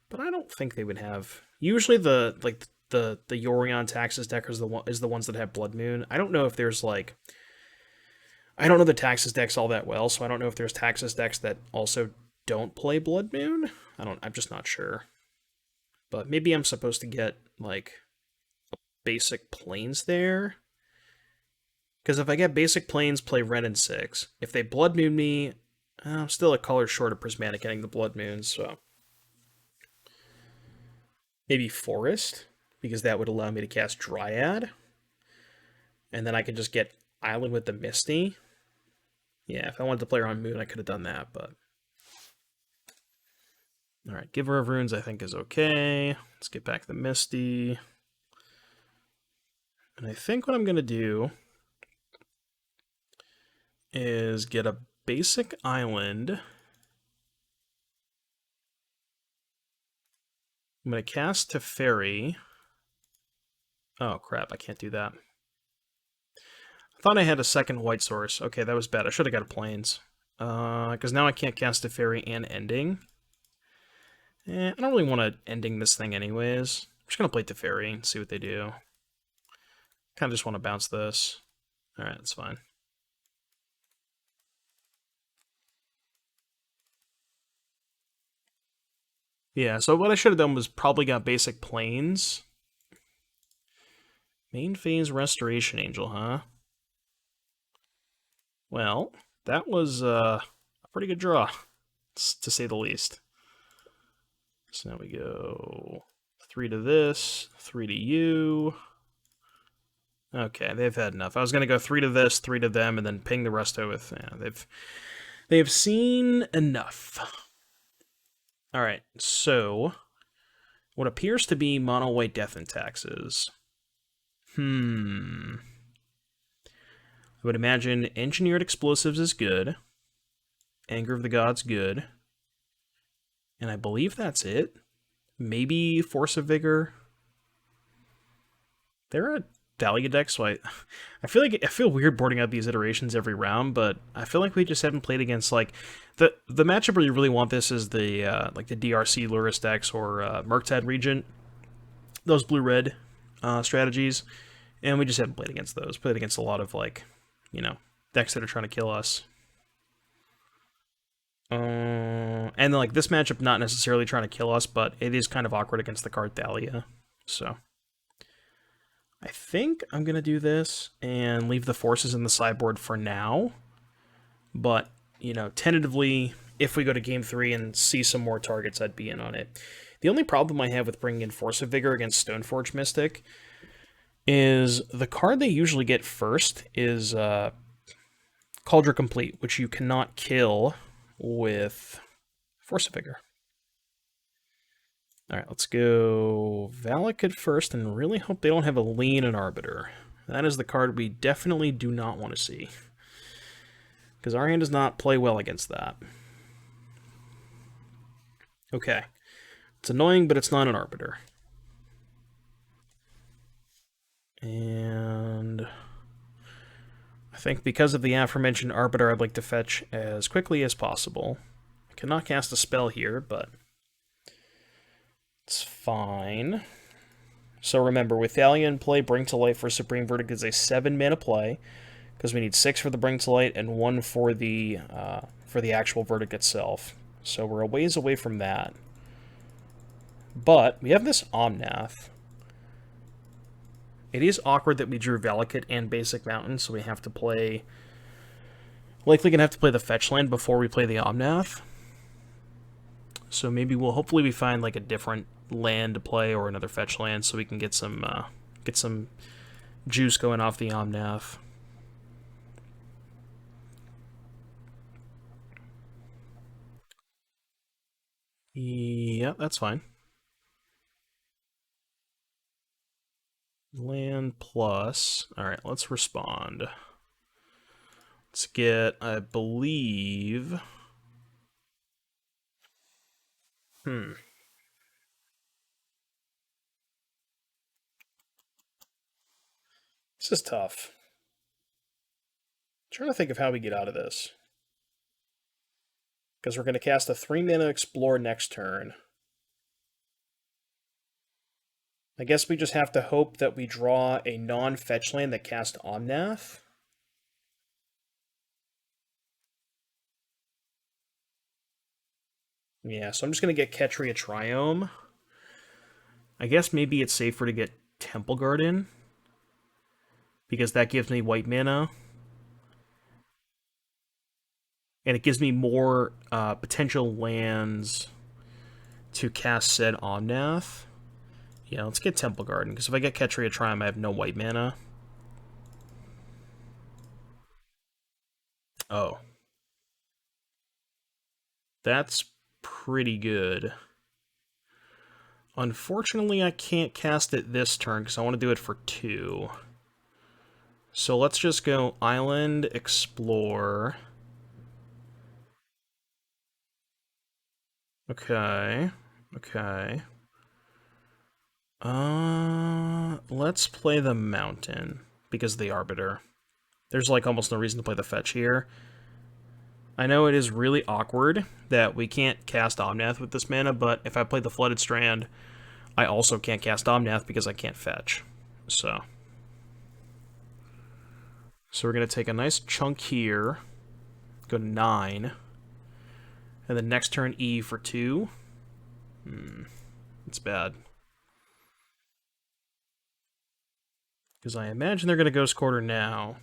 But I don't think they would have. Usually the Yorion Taxes deck is the ones that have Blood Moon. I don't know if there's like. I don't know the Taxes decks all that well, so I don't know if there's Taxes decks that also don't play Blood Moon. I'm just not sure. But maybe I'm supposed to get, like, a basic Plains there. Because if I get basic Plains, play Ren and 6. If they Blood Moon me, I'm still a color short of Prismatic getting the Blood Moon, so. Maybe Forest, because that would allow me to cast Dryad. And then I could just get Island with the Misty. Yeah, if I wanted to play around Moon, I could have done that, but. Alright, Giver of Runes I think is okay. Let's get back the Misty. And I think what I'm going to do is get a basic island. I'm going to cast Teferi. Oh crap, I can't do that. I thought I had a second white source. Okay, that was bad. I should have got a Plains. Because now I can't cast Teferi and Ending. I don't really want to ending this thing anyways. I'm just going to play Teferi and see what they do. Kind of just want to bounce this. Alright, that's fine. Yeah, so what I should have done was probably got basic Plains. Main phase Restoration Angel, huh? Well, that was a pretty good draw, to say the least. So now we go 3 to this, 3 to you. Okay, they've had enough. I was gonna go 3 to this, 3 to them, and then ping the rest with. Yeah, they've seen enough. All right, so what appears to be mono white death and taxes. I would imagine engineered explosives is good. Anger of the Gods good. And I believe that's it. Maybe Force of Vigor. They're a Dahlia deck, so I feel weird boarding out these iterations every round, but I feel like we just haven't played against like the matchup where you really want this is the like the DRC Luris decks or Murktide Regent, those blue-red strategies, and we just haven't played against those. Played against a lot of like, decks that are trying to kill us. And like this matchup, not necessarily trying to kill us, but it is kind of awkward against the card Thalia. So I think I'm gonna do this and leave the forces in the sideboard for now. But tentatively, if we go to game 3 and see some more targets, I'd be in on it. The only problem I have with bringing in Force of Vigor against Stoneforge Mystic is the card they usually get first is Cauldron Complete, which you cannot kill with Force of Vigor. Alright, let's go Valakut first and really hope they don't have a Lean and Arbiter. That is the card we definitely do not want to see. Because our hand does not play well against that. Okay. It's annoying, but it's not an Arbiter. And I think because of the aforementioned Arbiter, I'd like to fetch as quickly as possible. I cannot cast a spell here, but it's fine. So remember, with Thalia in play, Bring to Light for Supreme Verdict is a 7-mana play, because we need 6 for the Bring to Light and 1 for the actual Verdict itself. So we're a ways away from that. But we have this Omnath. It is awkward that we drew Valakut and Basic Mountain, so we have to play... Likely gonna have to play the fetch land before we play the Omnath. So maybe hopefully we find like a different land to play or another fetch land so we can get some juice going off the Omnath. Yeah, that's fine. Land plus. Alright, let's respond. Let's get, I believe... This is tough. I'm trying to think of how we get out of this. Because we're going to cast a 3-mana Explore next turn. I guess we just have to hope that we draw a non-fetch land that casts Omnath. Yeah, so I'm just going to get Ketria Triome. I guess maybe it's safer to get Temple Garden, because that gives me white mana. And it gives me more potential lands to cast said Omnath. Yeah, let's get Temple Garden, because if I get Ketria Triome, I have no white mana. Oh. That's pretty good. Unfortunately, I can't cast it this turn, because I want to do it for 2. So let's just go Island, Explore. Okay. Okay. Let's play the Mountain, because of the Arbiter. There's like almost no reason to play the fetch here. I know it is really awkward that we can't cast Omnath with this mana, but if I play the Flooded Strand, I also can't cast Omnath because I can't fetch. So we're going to take a nice chunk here, go to 9, and then next turn E for 2. It's bad. Because I imagine they're going to Ghost Quarter now.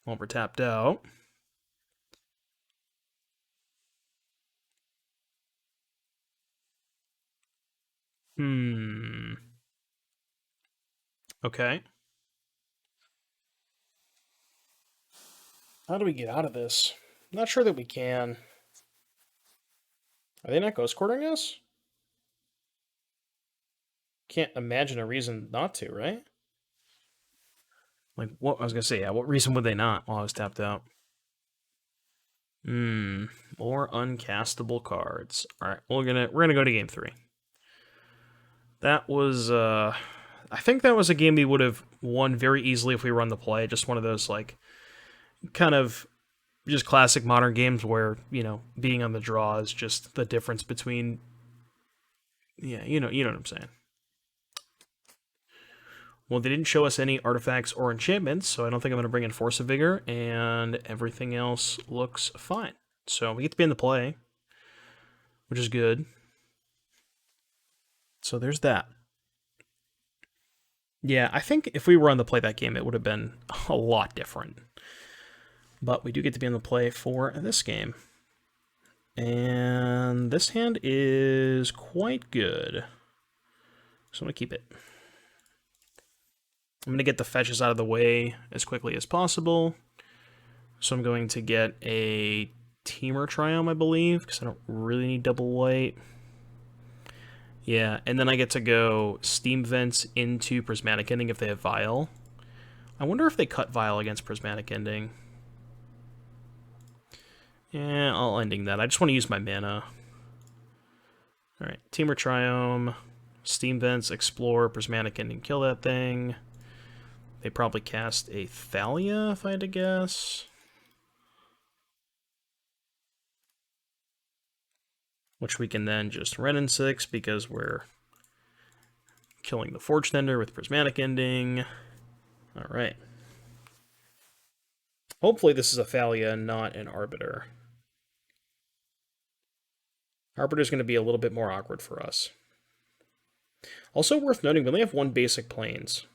while we're tapped out. Okay. How do we get out of this? I'm not sure that we can. Are they not ghost courting us? Can't imagine a reason not to, right? Like, what I was gonna say, yeah, what reason would they not while I was tapped out? More uncastable cards. Alright, we're gonna go to game 3. That was I think that was a game we would have won very easily if we run the play. Just one of those like kind of just classic modern games where, you know, being on the draw is just the difference between yeah, you know what I'm saying. Well, they didn't show us any artifacts or enchantments, so I don't think I'm going to bring in Force of Vigor, and everything else looks fine. So we get to be in the play, which is good. So there's that. Yeah, I think if we were on the play that game, it would have been a lot different. But we do get to be in the play for this game. And this hand is quite good. So I'm going to keep it. I'm going to get the fetches out of the way as quickly as possible. So I'm going to get a Teamer Triome, I believe, because I don't really need double white. Yeah, and then I get to go Steam Vents into Prismatic Ending if they have Vial. I wonder if they cut Vial against Prismatic Ending. Yeah, I'll ending that. I just want to use my mana. Alright, Teamer Triome, Steam Vents, Explore, Prismatic Ending, kill that thing. They probably cast a Thalia, if I had to guess. Which we can then just Ren and 6 because we're killing the Forge Tender with Prismatic Ending. Alright. Hopefully this is a Thalia and not an Arbiter. Arbiter's going to be a little bit more awkward for us. Also worth noting, we only have one basic planes.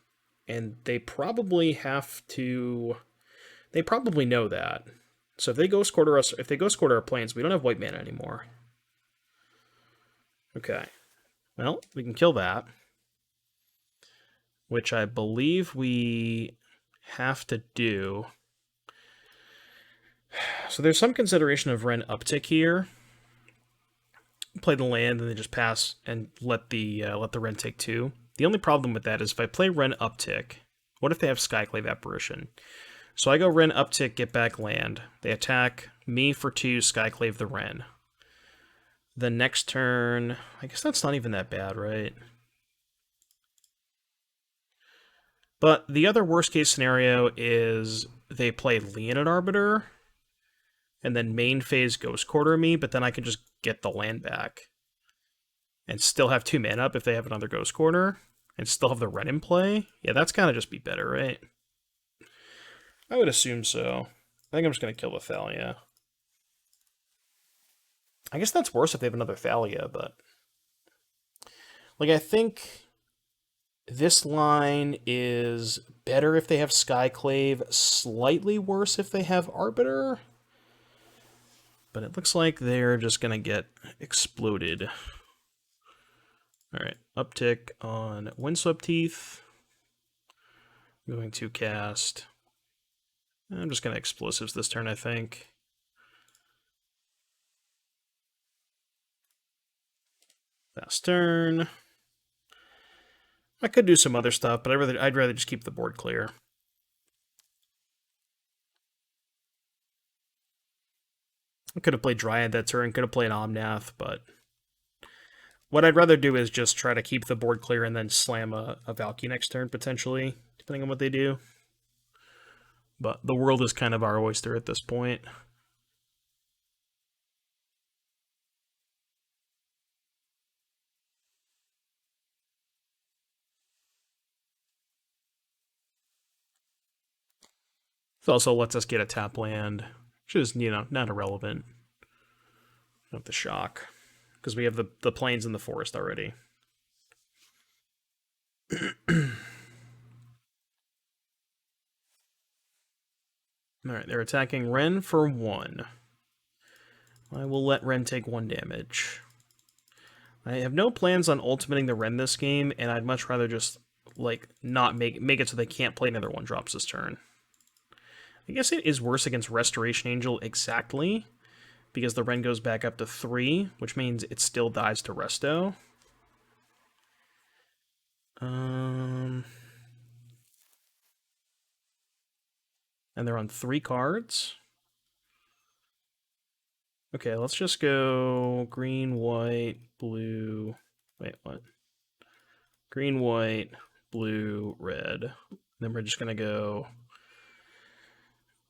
And they probably have to... They probably know that. So if they ghost quarter us, if they ghost quarter our planes, we don't have white mana anymore. Okay. Well, we can kill that. Which I believe we have to do. So there's some consideration of Ren uptick here. Play the land and then just pass and let the Ren take 2. The only problem with that is if I play Ren uptick, what if they have Skyclave Apparition? So I go Ren uptick, get back land. They attack me for 2, Skyclave the Ren. The next turn, I guess that's not even that bad, right? But the other worst case scenario is they play Leonid Arbiter, and then main phase Ghost Quarter me, but then I can just get the land back. And still have 2 mana up if they have another Ghost Quarter, and still have the Ren in play. Yeah, that's gotta just be better, right? I would assume so. I think I'm just gonna kill the Thalia. I guess that's worse if they have another Thalia, but... Like, I think this line is better if they have Skyclave, slightly worse if they have Arbiter. But it looks like they're just going to get exploded. Alright, uptick on Windswept Teeth. I'm going to cast... I'm just going to Explosives this turn, I think. Last turn. I could do some other stuff, but I'd rather just keep the board clear. I could have played Dryad that turn, could have played Omnath, but what I'd rather do is just try to keep the board clear and then slam a Valky next turn, potentially, depending on what they do. But the world is kind of our oyster at this point. It also lets us get a tap land, which is, you know, not irrelevant. Not the shock, because we have the plains in the forest already. Alright, they're attacking Ren for 1. I will let Ren take 1 damage. I have no plans on ultimating the Ren this game, and I'd much rather just, like, not make it so they can't play another 1-drops this turn. I guess it is worse against Restoration Angel exactly, because the Ren goes back up to 3, which means it still dies to Resto. And they're on 3 cards. Okay, let's just go green, white, blue. Wait, what? Green, white, blue, red. Then we're just gonna go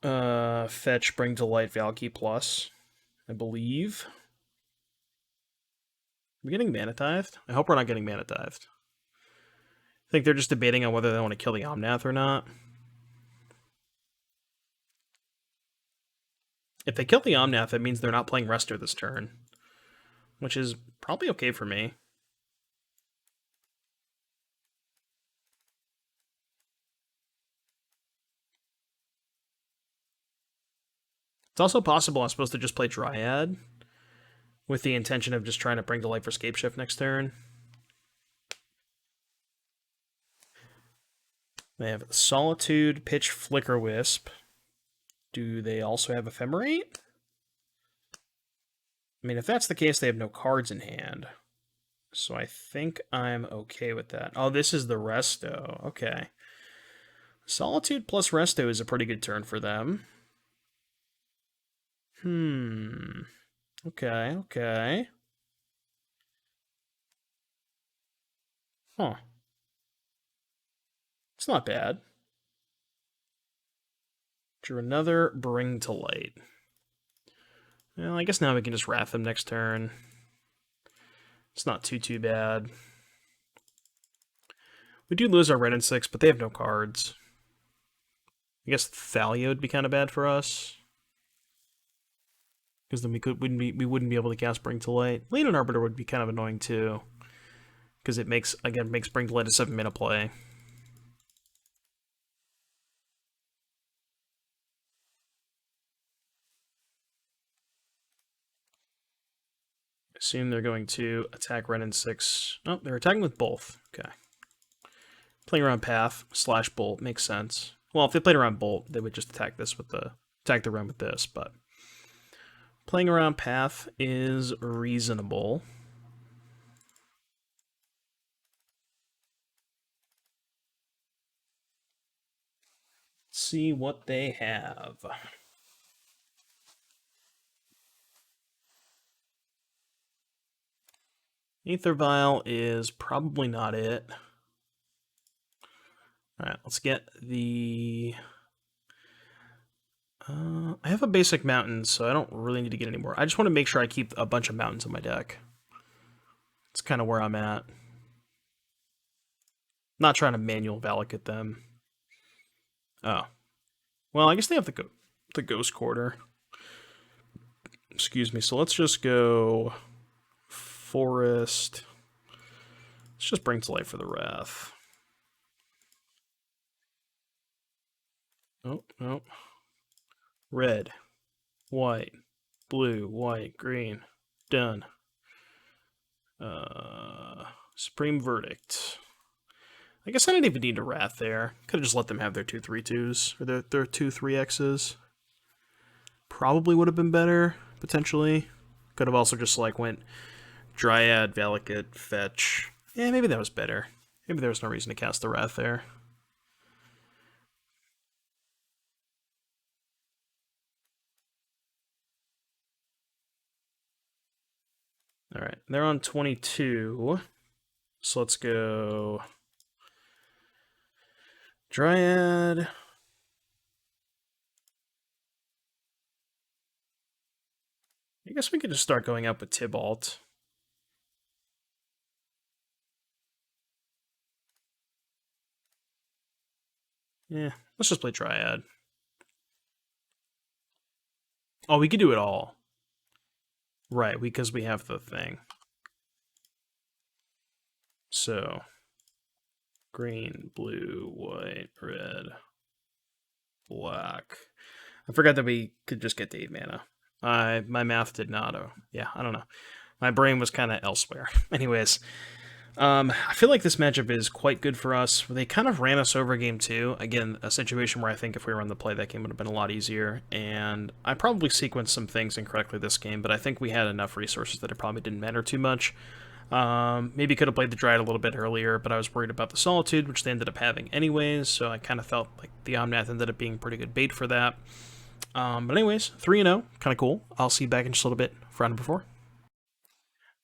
fetch, bring to light, Valky plus, I believe. Are we getting mana tithed? I hope we're not getting mana tithed. I think they're just debating on whether they want to kill the Omnath or not. If they kill the Omnath, that means they're not playing Rester this turn, which is probably okay for me. It's also possible I'm supposed to just play Dryad with the intention of just trying to bring to life for Scapeshift next turn. They have Solitude, Pitch, Flicker Wisp. Do they also have Ephemerate? I mean, if that's the case, they have no cards in hand. So I think I'm okay with that. Oh, this is the Resto. Okay. Solitude plus Resto is a pretty good turn for them. Okay, okay. Huh. It's not bad. Drew another Bring to Light. Well, I guess now we can just Wrath them next turn. It's not too bad. We do lose our red and 6, but they have no cards. I guess Thalia would be kind of bad for us. Because then we wouldn't be able to cast Bring to Light. Leonin Arbiter would be kind of annoying too. Because it makes Bring to Light a 7-mana play. Assume they're going to attack Ren and 6. Oh, they're attacking with both. Okay. Playing around Path / Bolt makes sense. Well, if they played around Bolt, they would just attack this with the Ren with this, but playing around Path is reasonable. Let's see what they have. Aether Vial is probably not it. Alright, let's get the... I have a basic mountain, so I don't really need to get any more. I just want to make sure I keep a bunch of mountains in my deck. It's kind of where I'm at. Not trying to manual Valakut them. Oh. Well, I guess they have the Ghost Quarter. Excuse me, so let's just go... Forest. Let's just bring to life for the Wrath. Oh, no. Red, white, blue, white, green. Done. Supreme Verdict. I guess I didn't even need a Wrath there. Could have just let them have their 2/3/2s, or their 2/3x's. Probably would have been better, potentially. Could have also just, like, went Dryad, Valakut, Fetch. Yeah, maybe that was better. Maybe there was no reason to cast the Wrath there. Alright, they're on 22. So let's go... Dryad. I guess we could just start going up with Tibalt. Yeah, let's just play Dryad. Oh, we could do it all. Right, because we have the thing. So, green, blue, white, red, black. I forgot that we could just get to 8 mana. My math did not. Yeah, I don't know. My brain was kind of elsewhere. Anyways, I feel like this matchup is quite good for us. They kind of ran us over game 2. Again, a situation where I think if we were on the play, that game would have been a lot easier. And I probably sequenced some things incorrectly this game, but I think we had enough resources that it probably didn't matter too much. Maybe could have played the Dryad a little bit earlier, but I was worried about the Solitude, which they ended up having anyways, so I kind of felt like the Omnath ended up being pretty good bait for that. But anyways, 3-0, kind of cool. I'll see you back in just a little bit for round number 4.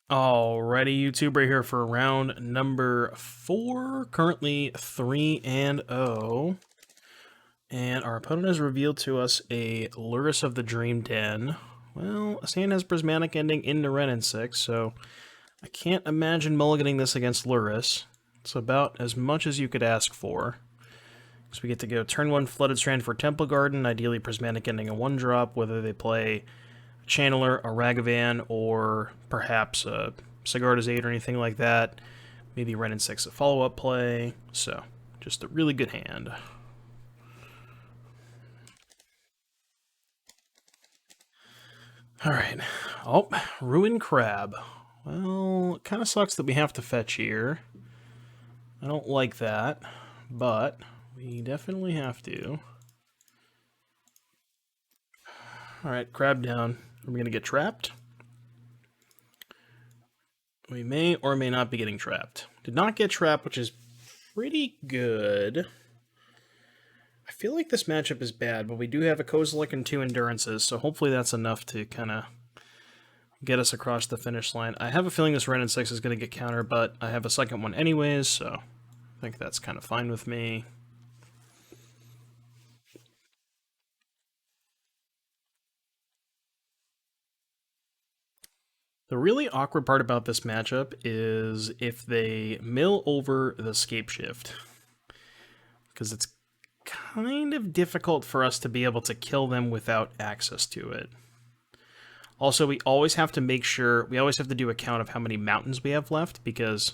Alrighty, YouTube, right here for round number 4. Currently 3-0. And our opponent has revealed to us a Luris of the Dream Den. Well, Sand has Prismatic Ending into Ren and 6, so I can't imagine mulliganing this against Luris. It's about as much as you could ask for. So we get to go turn 1 Flooded Strand for Temple Garden, ideally Prismatic Ending a 1-drop, whether they play Channeler, a Ragavan, or perhaps a Sigarda's 8 or anything like that. Maybe Ren and 6 a follow-up play. So, just a really good hand. Alright. Oh, Ruin Crab. Well, it kind of sucks that we have to fetch here. I don't like that, but we definitely have to. Alright, crab down. Are we going to get trapped? We may or may not be getting trapped. Did not get trapped, which is pretty good. I feel like this matchup is bad, but we do have a Kozilek and 2 Endurances, so hopefully that's enough to kind of get us across the finish line. I have a feeling this Ren and 6 is going to get countered, but I have a second one anyways, so I think that's kind of fine with me. The really awkward part about this matchup is if they mill over the Scapeshift, because it's kind of difficult for us to be able to kill them without access to it. Also, we always have to make sure, we always have to do a count of how many mountains we have left, because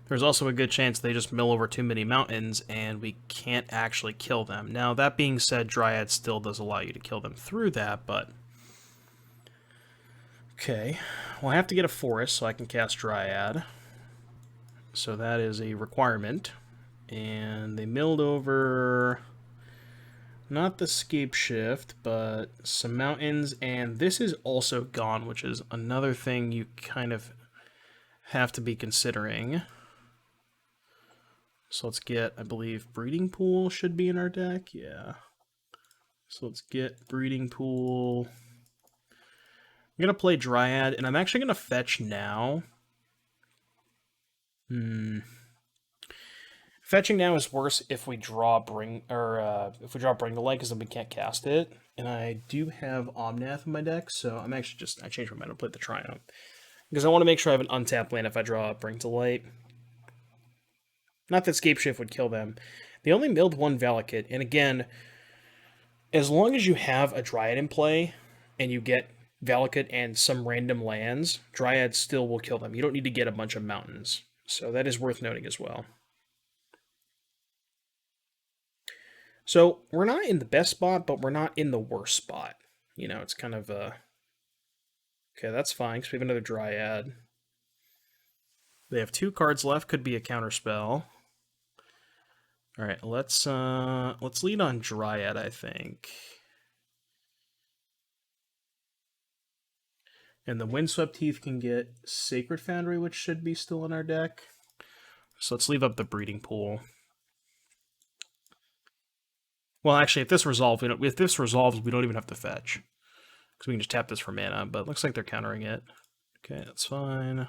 there's also a good chance they just mill over too many mountains and we can't actually kill them. Now, that being said, Dryad still does allow you to kill them through that, but... Okay, well, I have to get a forest so I can cast Dryad. So that is a requirement. And they milled over... not the Scapeshift, but some mountains, and this is also gone, which is another thing you kind of have to be considering. So let's get, I believe, Breeding Pool should be in our deck, yeah. So let's get Breeding Pool. I'm going to play Dryad, and I'm actually going to fetch now. Fetching now is worse if we draw Bring to Light, because then we can't cast it. And I do have Omnath in my deck, so I'm actually just, I changed my mind to play the Triumph. Because I want to make sure I have an untapped land if I draw Bring to Light. Not that Scapeshift would kill them. They only milled 1 Valakut, and again, as long as you have a Dryad in play, and you get Valakut and some random lands, Dryad still will kill them. You don't need to get a bunch of mountains. So that is worth noting as well. So we're not in the best spot, but we're not in the worst spot. You know, it's kind of okay, that's fine, because we have another Dryad. They have 2 cards left, could be a counterspell. Alright, let's lead on Dryad, I think. And the Windswept Heath can get Sacred Foundry, which should be still in our deck. So let's leave up the Breeding Pool. Well, actually, if this resolves, we don't even have to fetch, because we can just tap this for mana. But it looks like they're countering it. Okay, that's fine.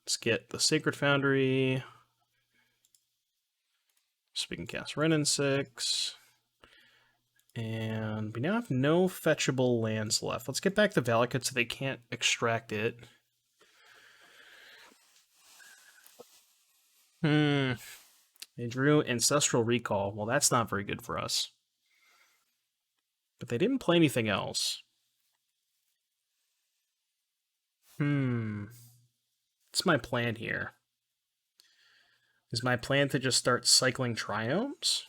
Let's get the Sacred Foundry, so we can cast Ren and 6. And we now have no fetchable lands left. Let's get back the Valakut so they can't extract it. They drew Ancestral Recall. Well, that's not very good for us. But they didn't play anything else. What's my plan here? Is my plan to just start cycling Triomes?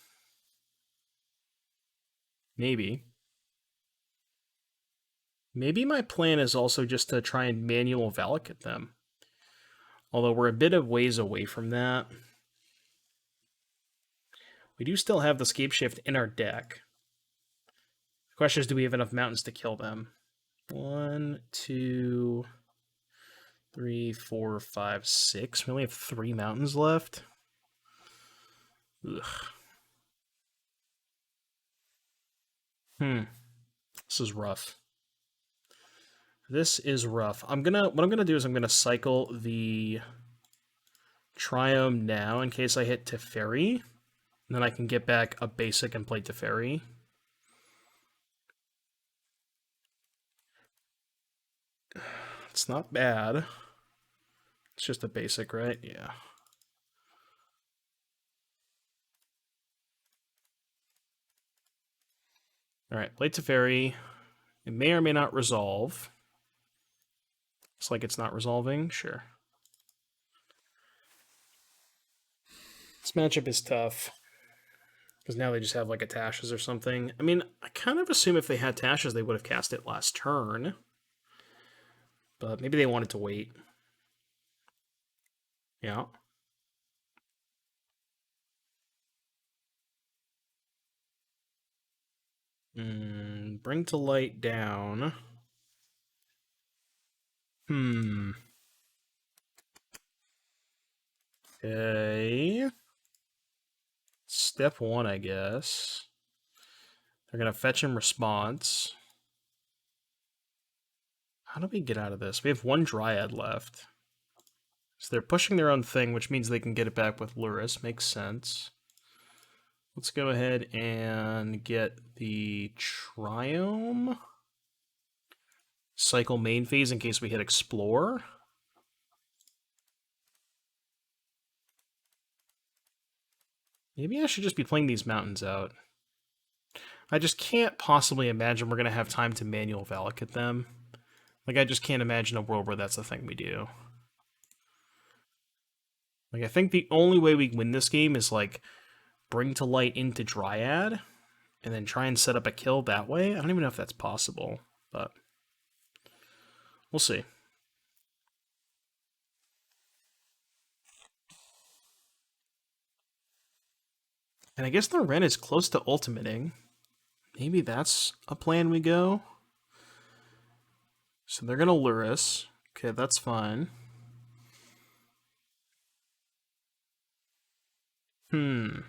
Maybe. Maybe my plan is also just to try and manual Valakut them. Although we're a bit of ways away from that. We do still have the Scapeshift in our deck. The question is, do we have enough mountains to kill them? 1, 2, 3, 4, 5, 6. We only have 3 mountains left. Ugh. This is rough. This is rough. What I'm gonna do is I'm gonna cycle the Triome now in case I hit Teferi. And then I can get back a basic and play Teferi. It's not bad. It's just a basic, right? Yeah. Alright, play Teferi. It may or may not resolve. It's like it's not resolving. Sure. This matchup is tough. Because now they just have like a Tashes or something. I mean, I kind of assume if they had Tashes, they would have cast it last turn. But maybe they wanted to wait. Yeah. Bring to light down. Okay. Step 1, I guess. They're going to fetch him response. How do we get out of this? We have 1 Dryad left. So they're pushing their own thing, which means they can get it back with Luris. Makes sense. Let's go ahead and get the Triome. Cycle main phase in case we hit Explore. Maybe I should just be playing these mountains out. I just can't possibly imagine we're going to have time to manual Valakut them. Like, I just can't imagine a world where that's the thing we do. Like, I think the only way we win this game is, like, bring to light into Dryad, and then try and set up a kill that way. I don't even know if that's possible, but we'll see. And I guess the Ren is close to ultimating. Maybe that's a plan we go. So they're going to lure us. Okay, that's fine. 1,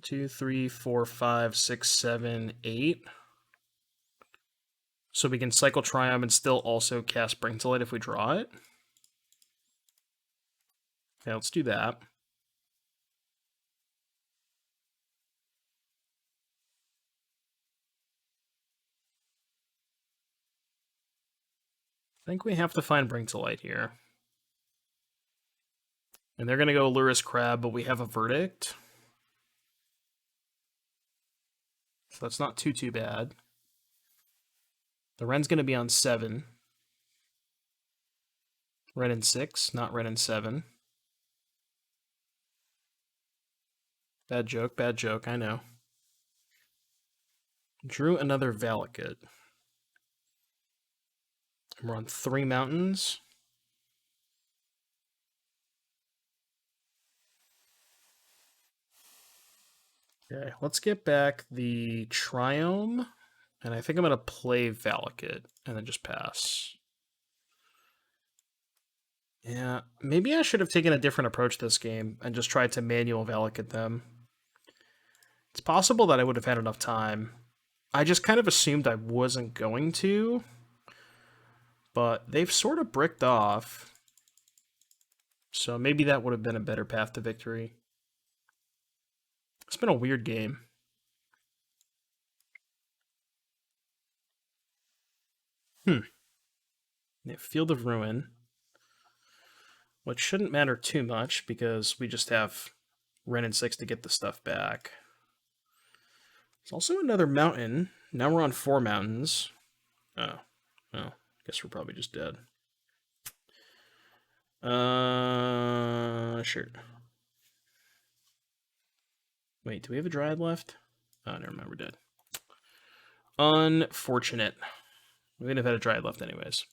2, 3, 4, 5, 6, 7, 8. So we can cycle Triumph and still also cast Bring to Light if we draw it. Okay, let's do that. I think we have to find Bring to Light here. And they're going to go Luris Crab, but we have a Verdict. So that's not too bad. The Ren's going to be on 7. Ren in 6, not Ren in 7. Bad joke, I know. Drew another Valakut. We're on 3 mountains. Okay, let's get back the Triome, and I think I'm going to play Valakut, and then just pass. Yeah, maybe I should have taken a different approach this game, and just tried to manual Valakut them. It's possible that I would have had enough time. I just kind of assumed I wasn't going to, but they've sort of bricked off, so maybe that would have been a better path to victory. It's been a weird game. Field of Ruin, which shouldn't matter too much because we just have Ren and 6 to get the stuff back. There's also another mountain. Now we're on 4 mountains. Oh, well, I guess we're probably just dead. Sure. Wait, do we have a Dryad left? Oh, never mind, we're dead. Unfortunate. We would have had a Dryad left anyways.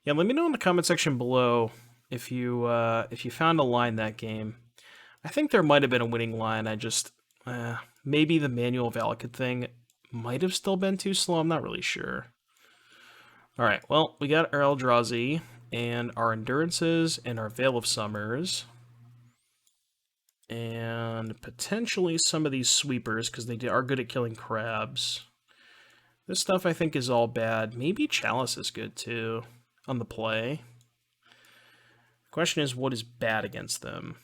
Yeah, let me know in the comment section below if you found a line that game. I think there might have been a winning line. I just maybe the manual Valakut thing might have still been too slow. I'm not really sure. All right, well, we got our Eldrazi and our Endurances and our Veil of Summers. And potentially some of these sweepers, because they are good at killing crabs. This stuff I think is all bad. Maybe Chalice is good too on the play. The question is, what is bad against them?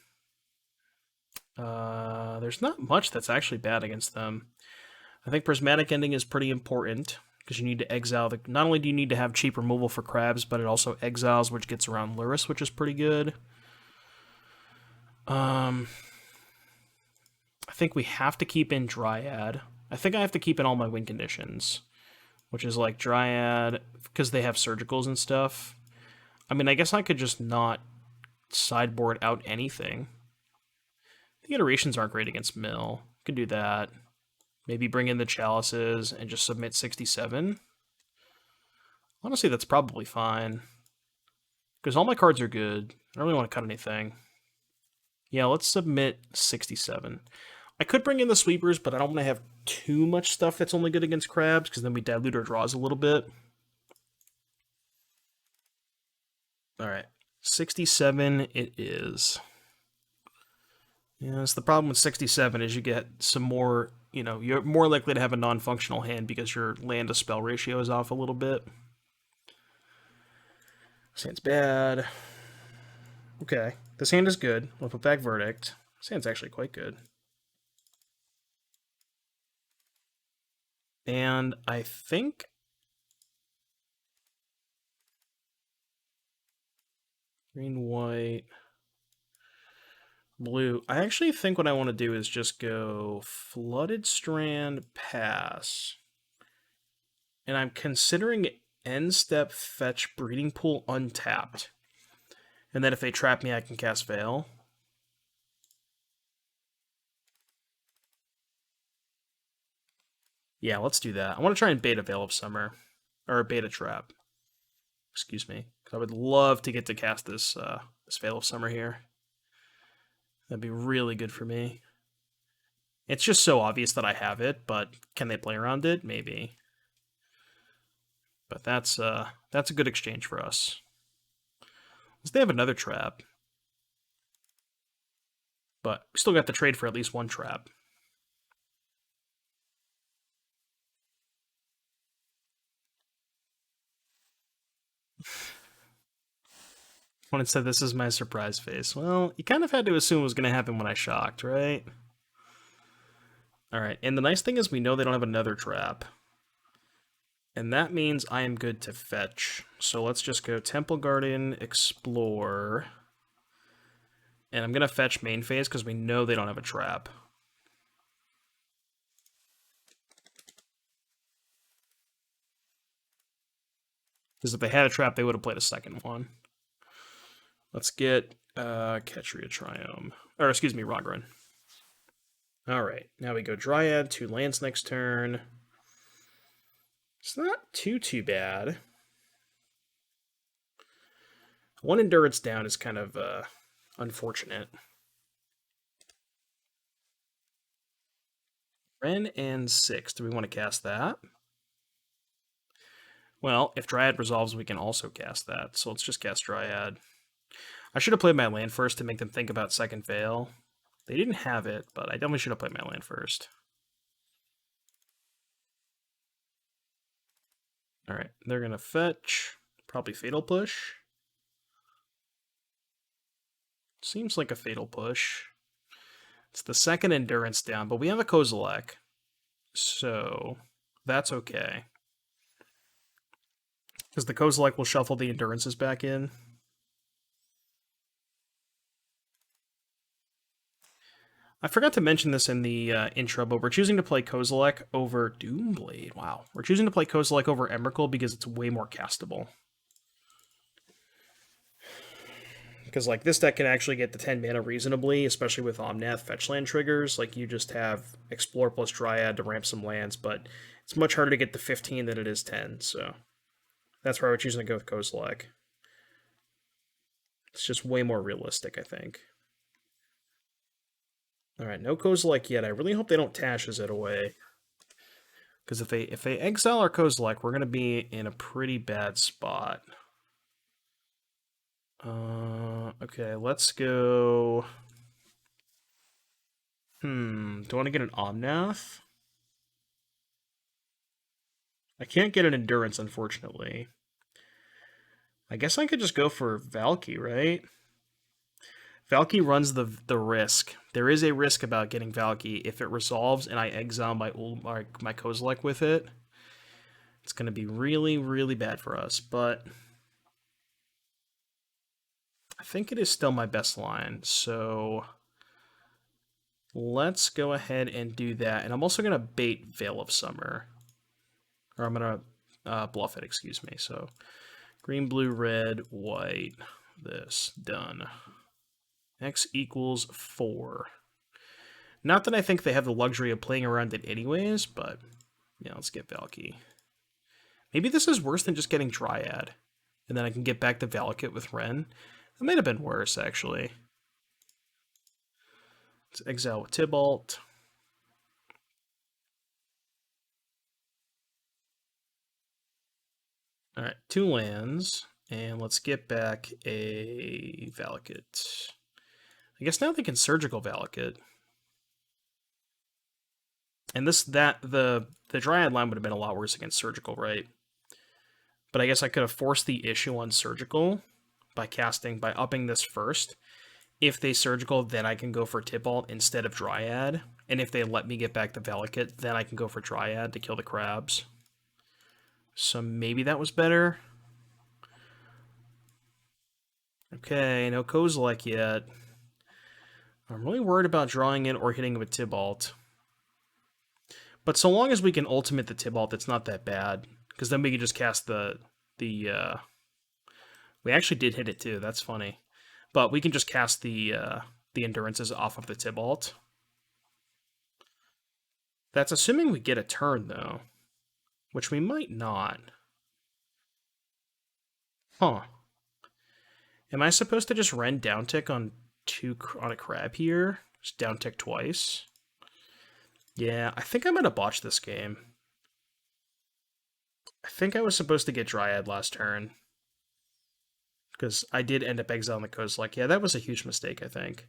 There's not much that's actually bad against them. I think Prismatic Ending is pretty important, because you need to exile the... Not only do you need to have cheap removal for crabs, but it also exiles, which gets around Lurrus, which is pretty good. I think we have to keep in Dryad. I think I have to keep in all my win conditions, which is like Dryad, because they have surgicals and stuff. I mean, I guess I could just not sideboard out anything. The iterations aren't great against Mill. Could do that. Maybe bring in the Chalices and just submit 67. Honestly, that's probably fine. Because all my cards are good. I don't really want to cut anything. Yeah, let's submit 67. I could bring in the sweepers, but I don't want to have too much stuff that's only good against crabs, because then we dilute our draws a little bit. Alright, 67 it is. Yeah, that's the problem with 67, is you get some more, you know, you're more likely to have a non-functional hand because your land-to-spell ratio is off a little bit. This hand's bad. Okay, this hand is good. We'll put back Verdict. This hand's actually quite good. And I think... Green, white... Blue. I actually think what I want to do is just go Flooded Strand, pass. And I'm considering end step fetch Breeding Pool untapped. And then if they trap me, I can cast Veil. Yeah, let's do that. I want to try and bait a Veil of Summer. Or a beta trap. Excuse me. Because I would love to get to cast this, this Veil of Summer here. That'd be really good for me. It's just so obvious that I have it, but can they play around it? Maybe. But that's a good exchange for us. They have another trap. But we still got to trade for at least one trap. When it said this is my surprise face. Well, you kind of had to assume it was going to happen when I shocked, right? Alright, and the nice thing is we know they don't have another trap. And that means I am good to fetch. So let's just go Temple Garden, Explore. And I'm going to fetch main phase because we know they don't have a trap. Because if they had a trap, they would have played a second one. Let's get Ketria Triome. Or, excuse me, Rogran. Alright, now we go Dryad, 2 lands next turn. It's not too bad. One Endurance down is kind of unfortunate. Ren and 6. Do we want to cast that? Well, if Dryad resolves, we can also cast that. So let's just cast Dryad. I should have played my land first to make them think about second Veil. They didn't have it, but I definitely should have played my land first. Alright, they're going to fetch. Probably Fatal Push. Seems like a Fatal Push. It's the second Endurance down, but we have a Kozilek. So, that's okay. Because the Kozilek will shuffle the Endurances back in. I forgot to mention this in the intro, but we're choosing to play Kozilek over Doomblade. Wow. We're choosing to play Kozilek over Emrakul because it's way more castable. Because like this deck can actually get the 10 mana reasonably, especially with Omnath fetch land triggers. Like you just have Explore plus Dryad to ramp some lands, but it's much harder to get the 15 than it is 10. So that's where I would choose to go with Kozilek. It's just way more realistic, I think. All right, no Kozilek yet. I really hope they don't Tashes it away. Because if they exile our Kozilek, we're gonna be in a pretty bad spot. Okay, let's go. Do I want to get an Omnath? I can't get an Endurance, unfortunately. I guess I could just go for Valky, right? Valky runs the risk. There is a risk about getting Valky. If it resolves and I exile my Kozilek with it, it's going to be really, really bad for us. But I think it is still my best line. So let's go ahead and do that. And I'm also going to bait Veil of Summer. Or I'm going to bluff it, excuse me. So green, blue, red, white. This. Done. X equals 4. Not that I think they have the luxury of playing around it anyways, but yeah, let's get Valky. Maybe this is worse than just getting Dryad. And then I can get back to Valakut with Ren. That might have been worse, actually. Let's exile with Tybalt. Alright, 2 lands. And let's get back a Valakut. I guess now they can Surgical Valakut. And the Dryad line would have been a lot worse against Surgical, right? But I guess I could have forced the issue on Surgical by upping this first. If they Surgical, then I can go for Tybalt instead of Dryad. And if they let me get back the Valakut, then I can go for Dryad to kill the crabs. So maybe that was better. Okay, no Kozilek yet. I'm really worried about drawing it or hitting it with Tybalt. But so long as we can ultimate the Tybalt, it's not that bad. Because then we can just cast we actually did hit it too, that's funny. But we can just cast the Endurances off of the Tybalt. That's assuming we get a turn, though. Which we might not. Huh. Am I supposed to just Ren downtick on a crab here? Just downtick twice? Yeah, I think I'm gonna botch this game. I think I was supposed to get Dryad last turn. Because I did end up exiling the Kozilek. Yeah, that was a huge mistake, I think.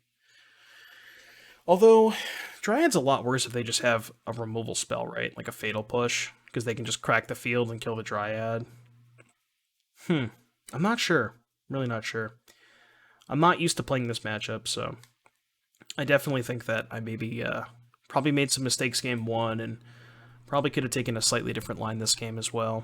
Although, Dryad's a lot worse if they just have a removal spell, right? Like a Fatal Push. Because they can just crack the field and kill the Dryad. I'm not sure. Really not sure. I'm not used to playing this matchup, so I definitely think that I maybe probably made some mistakes game 1 and probably could have taken a slightly different line this game as well.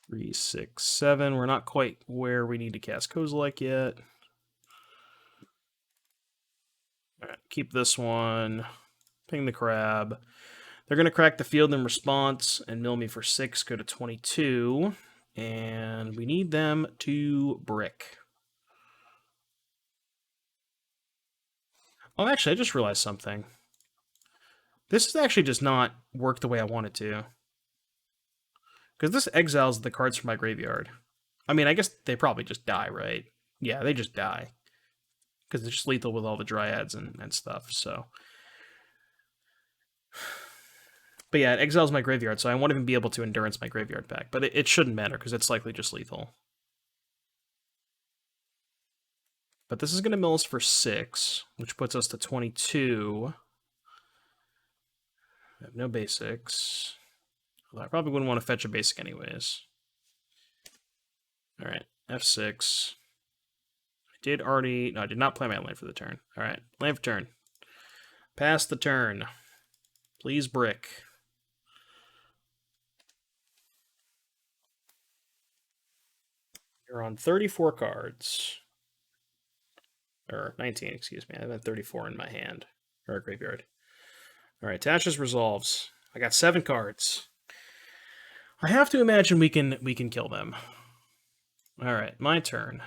Three, 6, 7. We're not quite where we need to cast Kozilek yet. Alright, keep this one. Ping the crab. They're going to crack the field in response and mill me for 6, go to 22. And we need them to brick. Oh, actually, I just realized something. This actually does not work the way I want it to. Because this exiles the cards from my graveyard. I mean, I guess they probably just die, right? Yeah, they just die. Because they're just lethal with all the Dryads and stuff, so... But yeah, it exiles my graveyard, so I won't even be able to Endurance my graveyard back. But it shouldn't matter, because it's likely just lethal. But this is going to mill us for 6, which puts us to 22. I have no basics. Although I probably wouldn't want to fetch a basic anyways. Alright, F6. I did already... No, I did not play my land for the turn. Alright, land for turn. Pass the turn. Please brick. You're on 34 cards. Or 19, excuse me. I have 34 in my hand. Or graveyard. Alright, Tasha's Resolves. I got 7 cards. I have to imagine we can kill them. Alright, my turn.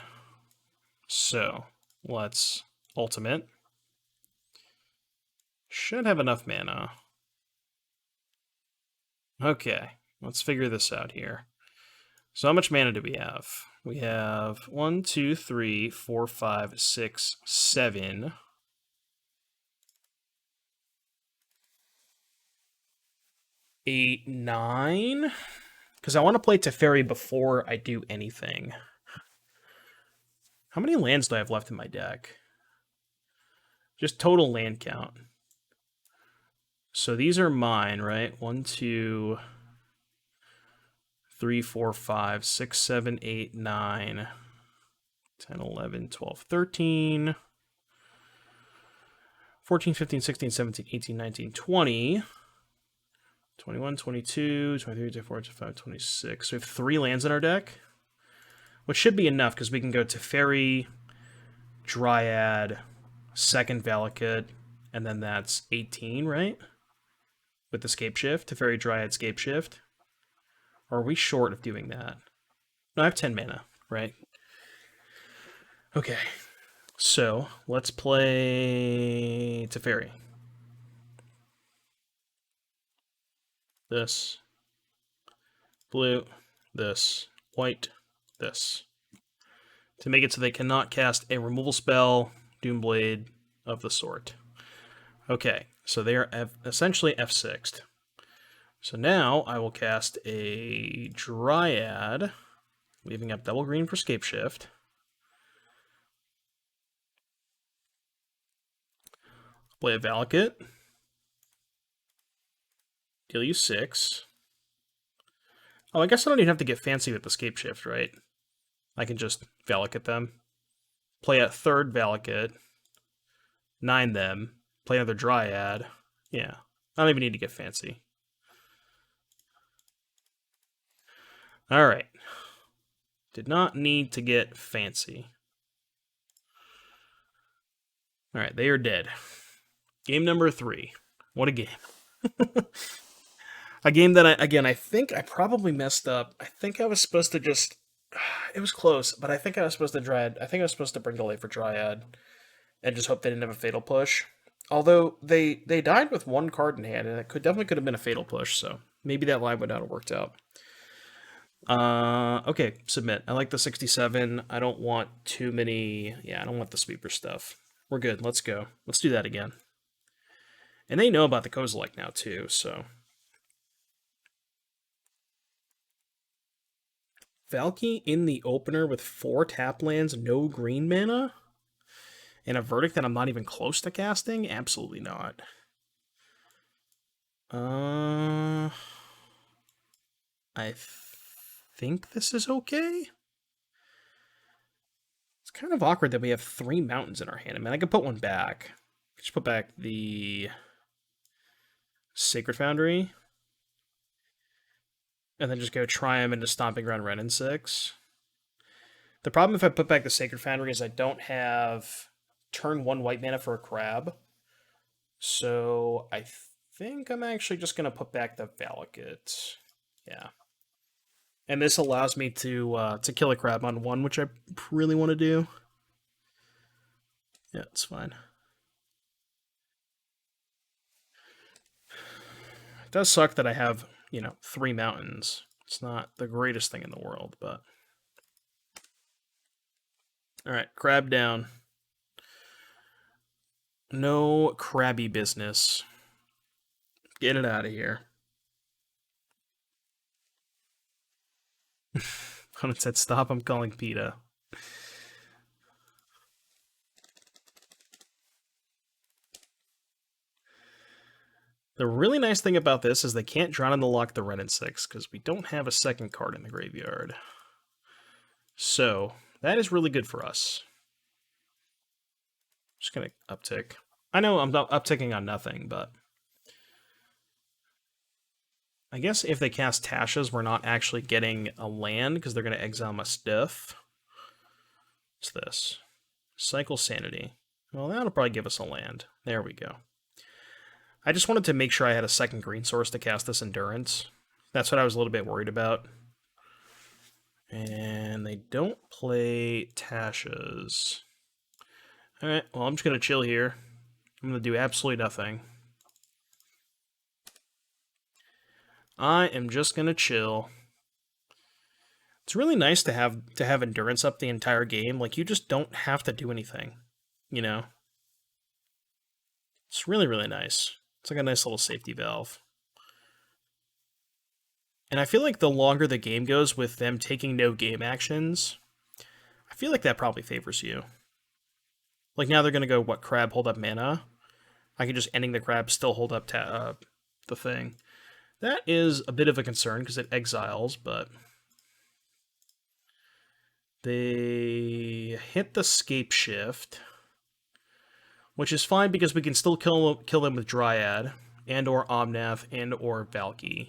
So, let's ultimate. Should have enough mana. Okay, let's figure this out here. So how much mana do we have? We have 1, 2, 3, 4, 5, 6, 7. 8, 9. Because I want to play Teferi before I do anything. How many lands do I have left in my deck? Just total land count. So these are mine, right? 1, 2, 3, 4, 5, 6, 7, 8, 9, 10, 11, 12, 13, 14, 15, 16, 17, 18, 19, 20, 21, 22, 23, 24, 25, 26. So we have 3 lands in our deck, which should be enough because we can go Teferi, Dryad, second Valakut, and then that's 18, right? With the Scapeshift, Teferi, Dryad, Scapeshift. Or are we short of doing that? No, I have 10 mana, right? Okay, so let's play Teferi. This. Blue. This. White. This. To make it so they cannot cast a removal spell, Doomblade of the sort. Okay, so they are essentially F6'd. So now I will cast a Dryad, leaving up double green for Scapeshift. Play a Valakut. Deal you 6. Oh, I guess I don't even have to get fancy with the Scapeshift, right? I can just Valakut them. Play a third Valakut. 9 them. Play another Dryad. Yeah, I don't even need to get fancy. Alright. Did not need to get fancy. Alright, they are dead. Game number 3. What a game. A game that, I think I probably messed up. I think I was supposed to just... It was close, but I think I was supposed to Dryad. I think I was supposed to bring delay for Dryad and just hope they didn't have a Fatal Push. Although they died with 1 card in hand, and it definitely could have been a Fatal Push, so maybe that line would not have worked out. Okay, submit. I like the 67. I don't want too many... Yeah, I don't want the sweeper stuff. We're good. Let's go. Let's do that again. And they know about the Kozilek now, too, so... Valky in the opener with 4 tap lands, no green mana? And a Verdict that I'm not even close to casting? Absolutely not. I think this is okay. It's kind of awkward that we have 3 mountains in our hand. I mean, I could put one back. Just put back the Sacred Foundry. And then just go try him into Stomping Ground Renin 6. The problem if I put back the Sacred Foundry is I don't have turn 1 white mana for a crab. So I think I'm actually just going to put back the Valakut. Yeah. And this allows me to kill a crab on 1, which I really want to do. Yeah, it's fine. It does suck that I have, 3 mountains. It's not the greatest thing in the world, but... Alright, crab down. No crabby business. Get it out of here. When it said stop, I'm calling PETA. The really nice thing about this is they can't drown in the lock the Renin 6, because we don't have a second card in the graveyard. So, that is really good for us. Just gonna uptick. I know I'm not upticking on nothing, but... I guess if they cast Tasha's, we're not actually getting a land, because they're going to exile my stuff. What's this? Cycle Sanity. Well, that'll probably give us a land. There we go. I just wanted to make sure I had a second green source to cast this Endurance. That's what I was a little bit worried about. And they don't play Tasha's. Alright, well, I'm just going to chill here. I'm going to do absolutely nothing. I am just going to chill. It's really nice to have Endurance up the entire game. Like, you just don't have to do anything, you know? It's really, really nice. It's like a nice little safety valve. And I feel like the longer the game goes with them taking no game actions, I feel like that probably favors you. Like, now they're going to go, what, crab, hold up mana? I can just ending the crab, still hold up the thing. That is a bit of a concern because it exiles, but they hit the Scapeshift, which is fine because we can still kill them with Dryad and or Omnath and or Valky.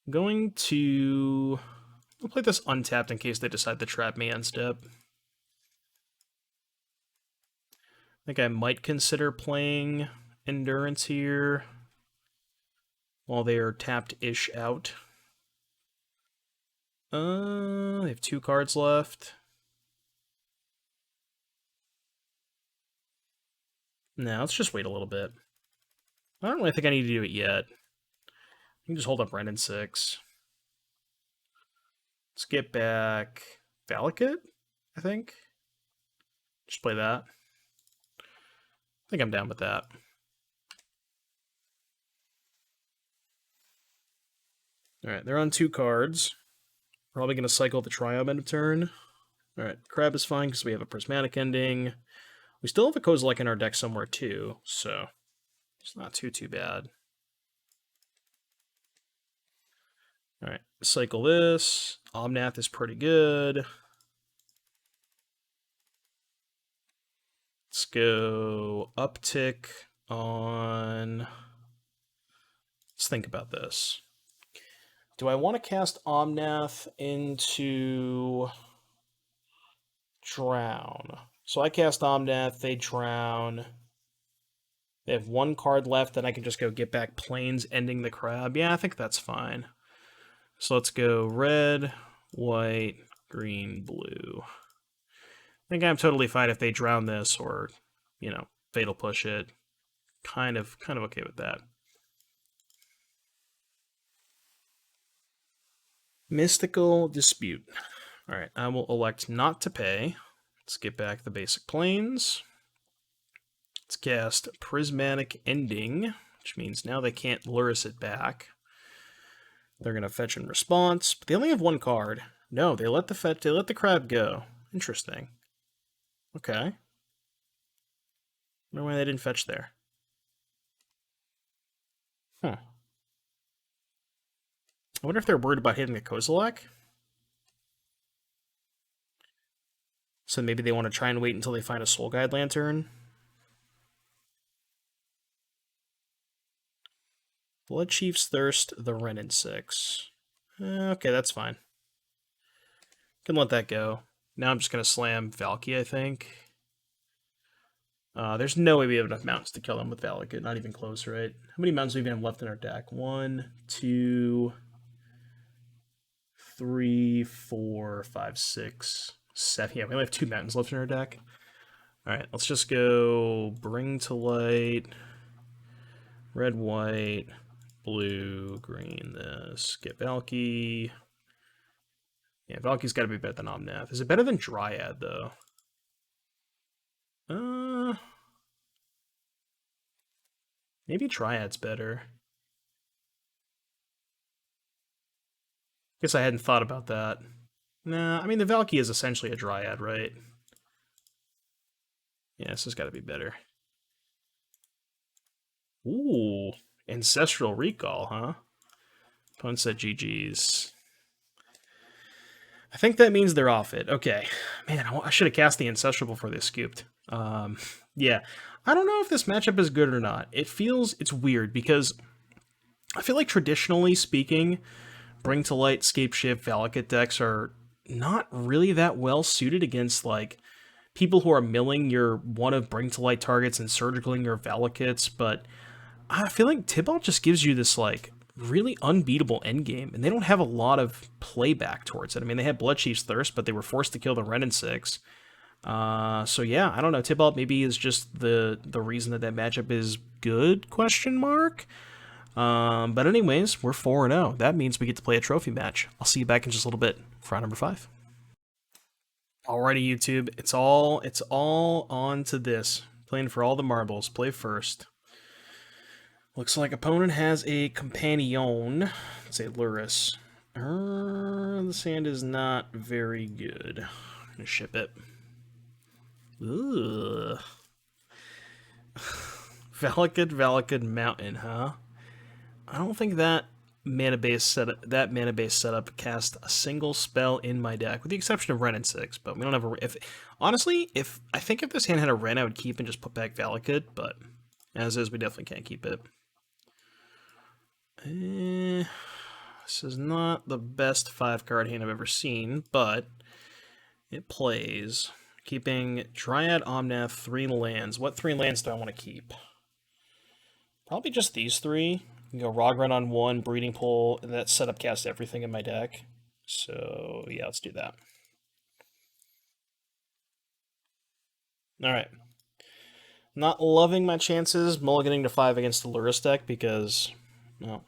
Going to... I'll play this untapped in case they decide to trap me on step. I think I might consider playing Endurance here while they are tapped-ish out. They have 2 cards left. No, let's just wait a little bit. I don't really think I need to do it yet. You can just hold up Renin 6. Let's get back Valakut, I think. Just play that. I think I'm down with that. Alright, they're on 2 cards. Probably going to cycle the Triome end of turn. Alright, Crab is fine because we have a Prismatic Ending. We still have a Kozilek in our deck somewhere too, so it's not too bad. Alright, cycle this. Omnath is pretty good. Let's go uptick on... Let's think about this. Do I want to cast Omnath into Drown? So I cast Omnath, they drown. They have 1 card left, then I can just go get back Plains, ending the crab. Yeah, I think that's fine. So let's go red, white, green, blue. I think I'm totally fine if they drown this or, you know, Fatal Push it. Kind of okay with that. Mystical Dispute. Alright, I will elect not to pay. Let's get back the basic planes. Let's cast Prismatic Ending, which means now they can't Luris it back. They're going to fetch in response, but they only have 1 card. No, they let the crab go. Interesting. Okay. I wonder why they didn't fetch there. Huh. I wonder if they're worried about hitting the Kozilek. So maybe they want to try and wait until they find a Soul Guide Lantern. Blood Chief's Thirst, the Renin 6. Okay, that's fine. Can let that go. Now I'm just going to slam Valky, I think. There's no way we have enough mountains to kill them with Valakut. Not even close, right? How many mountains do we even have left in our deck? 1, 2, 3, 4, 5, 6, 7. Yeah, we only have 2 mountains left in our deck. Alright, let's just go Bring to Light, red, white, blue, green, this. Get Valky. Yeah, Valky's got to be better than Omnath. Is it better than Dryad, though? Maybe Triad's better. Guess I hadn't thought about that. Nah, I mean, the Valky is essentially a Dryad, right? Yeah, this has got to be better. Ooh, Ancestral Recall, huh? Opponent said GG's. I think that means they're off it. Okay. Man, I should have cast the Ancestral before they scooped. Yeah. I don't know if this matchup is good or not. It's weird because I feel like traditionally speaking, Bring to Light, Scapeshift, Valakut decks are not really that well suited against like people who are milling your one of Bring to Light targets and surgicaling your Valakuts, but I feel like Tibalt just gives you this like really unbeatable endgame, and they don't have a lot of playback towards it. I mean, they had Bloodchief's Thirst, but they were forced to kill the Ren and 6. So yeah, I don't know. Tibalt maybe is just the reason that that matchup is good? Question mark. But anyways, we're 4-0. That means we get to play a trophy match. I'll see you back in just a little bit for round number 5. Alrighty, YouTube. It's all on to this. Playing for all the marbles. Play first. Looks like opponent has a companion. It's a Luris. The sand is not very good. I'm gonna ship it. Ugh. Valakut Mountain, huh? I don't think that mana base setup cast a single spell in my deck, with the exception of Ren and 6. But we don't have a. Honestly, if this hand had a Ren, I would keep and just put back Valakut. But as is, we definitely can't keep it. This is not the best 5-card hand I've ever seen, but it plays. Keeping Dryad, Omnath, 3 lands. What 3 lands do I want to keep? Probably just these 3. You can go Rogrun on 1, Breeding Pool, and that setup casts everything in my deck. So, yeah, let's do that. Alright. Not loving my chances mulliganing to 5 against the Luris deck because, well,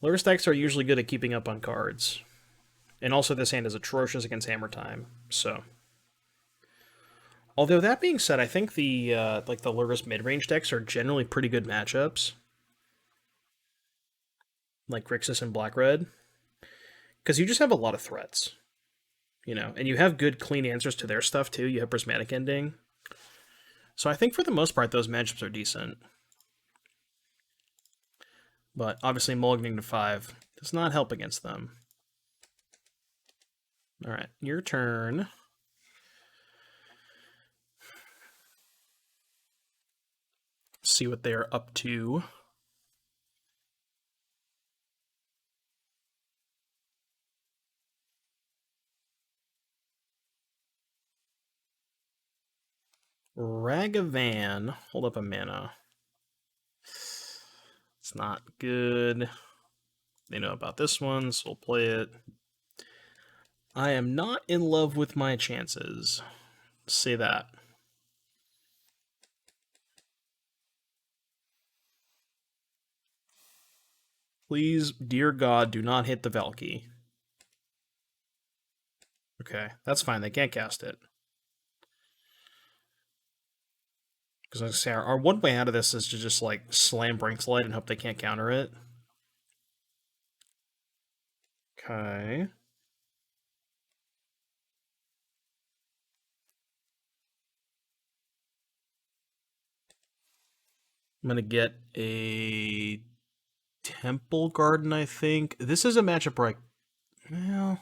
Luris decks are usually good at keeping up on cards. And also this hand is atrocious against Hammer Time, so. Although that being said, I think the the Luris mid-range decks are generally pretty good matchups. Like Grixis and Black-Red. Because you just have a lot of threats. You know, and you have good, clean answers to their stuff, too. You have Prismatic Ending. So I think for the most part, those matchups are decent. But obviously, mulliganing to 5 does not help against them. Alright, your turn. See what they're up to. Ragavan. Hold up a mana. It's not good. They know about this one, so we'll play it. I am not in love with my chances. Say that. Please, dear God, do not hit the Valky. Okay, that's fine. They can't cast it. Because I was gonna say, our one way out of this is to just like slam Brinkslight and hope they can't counter it. Okay. I'm gonna get a Temple Garden, I think. This is a matchup where well,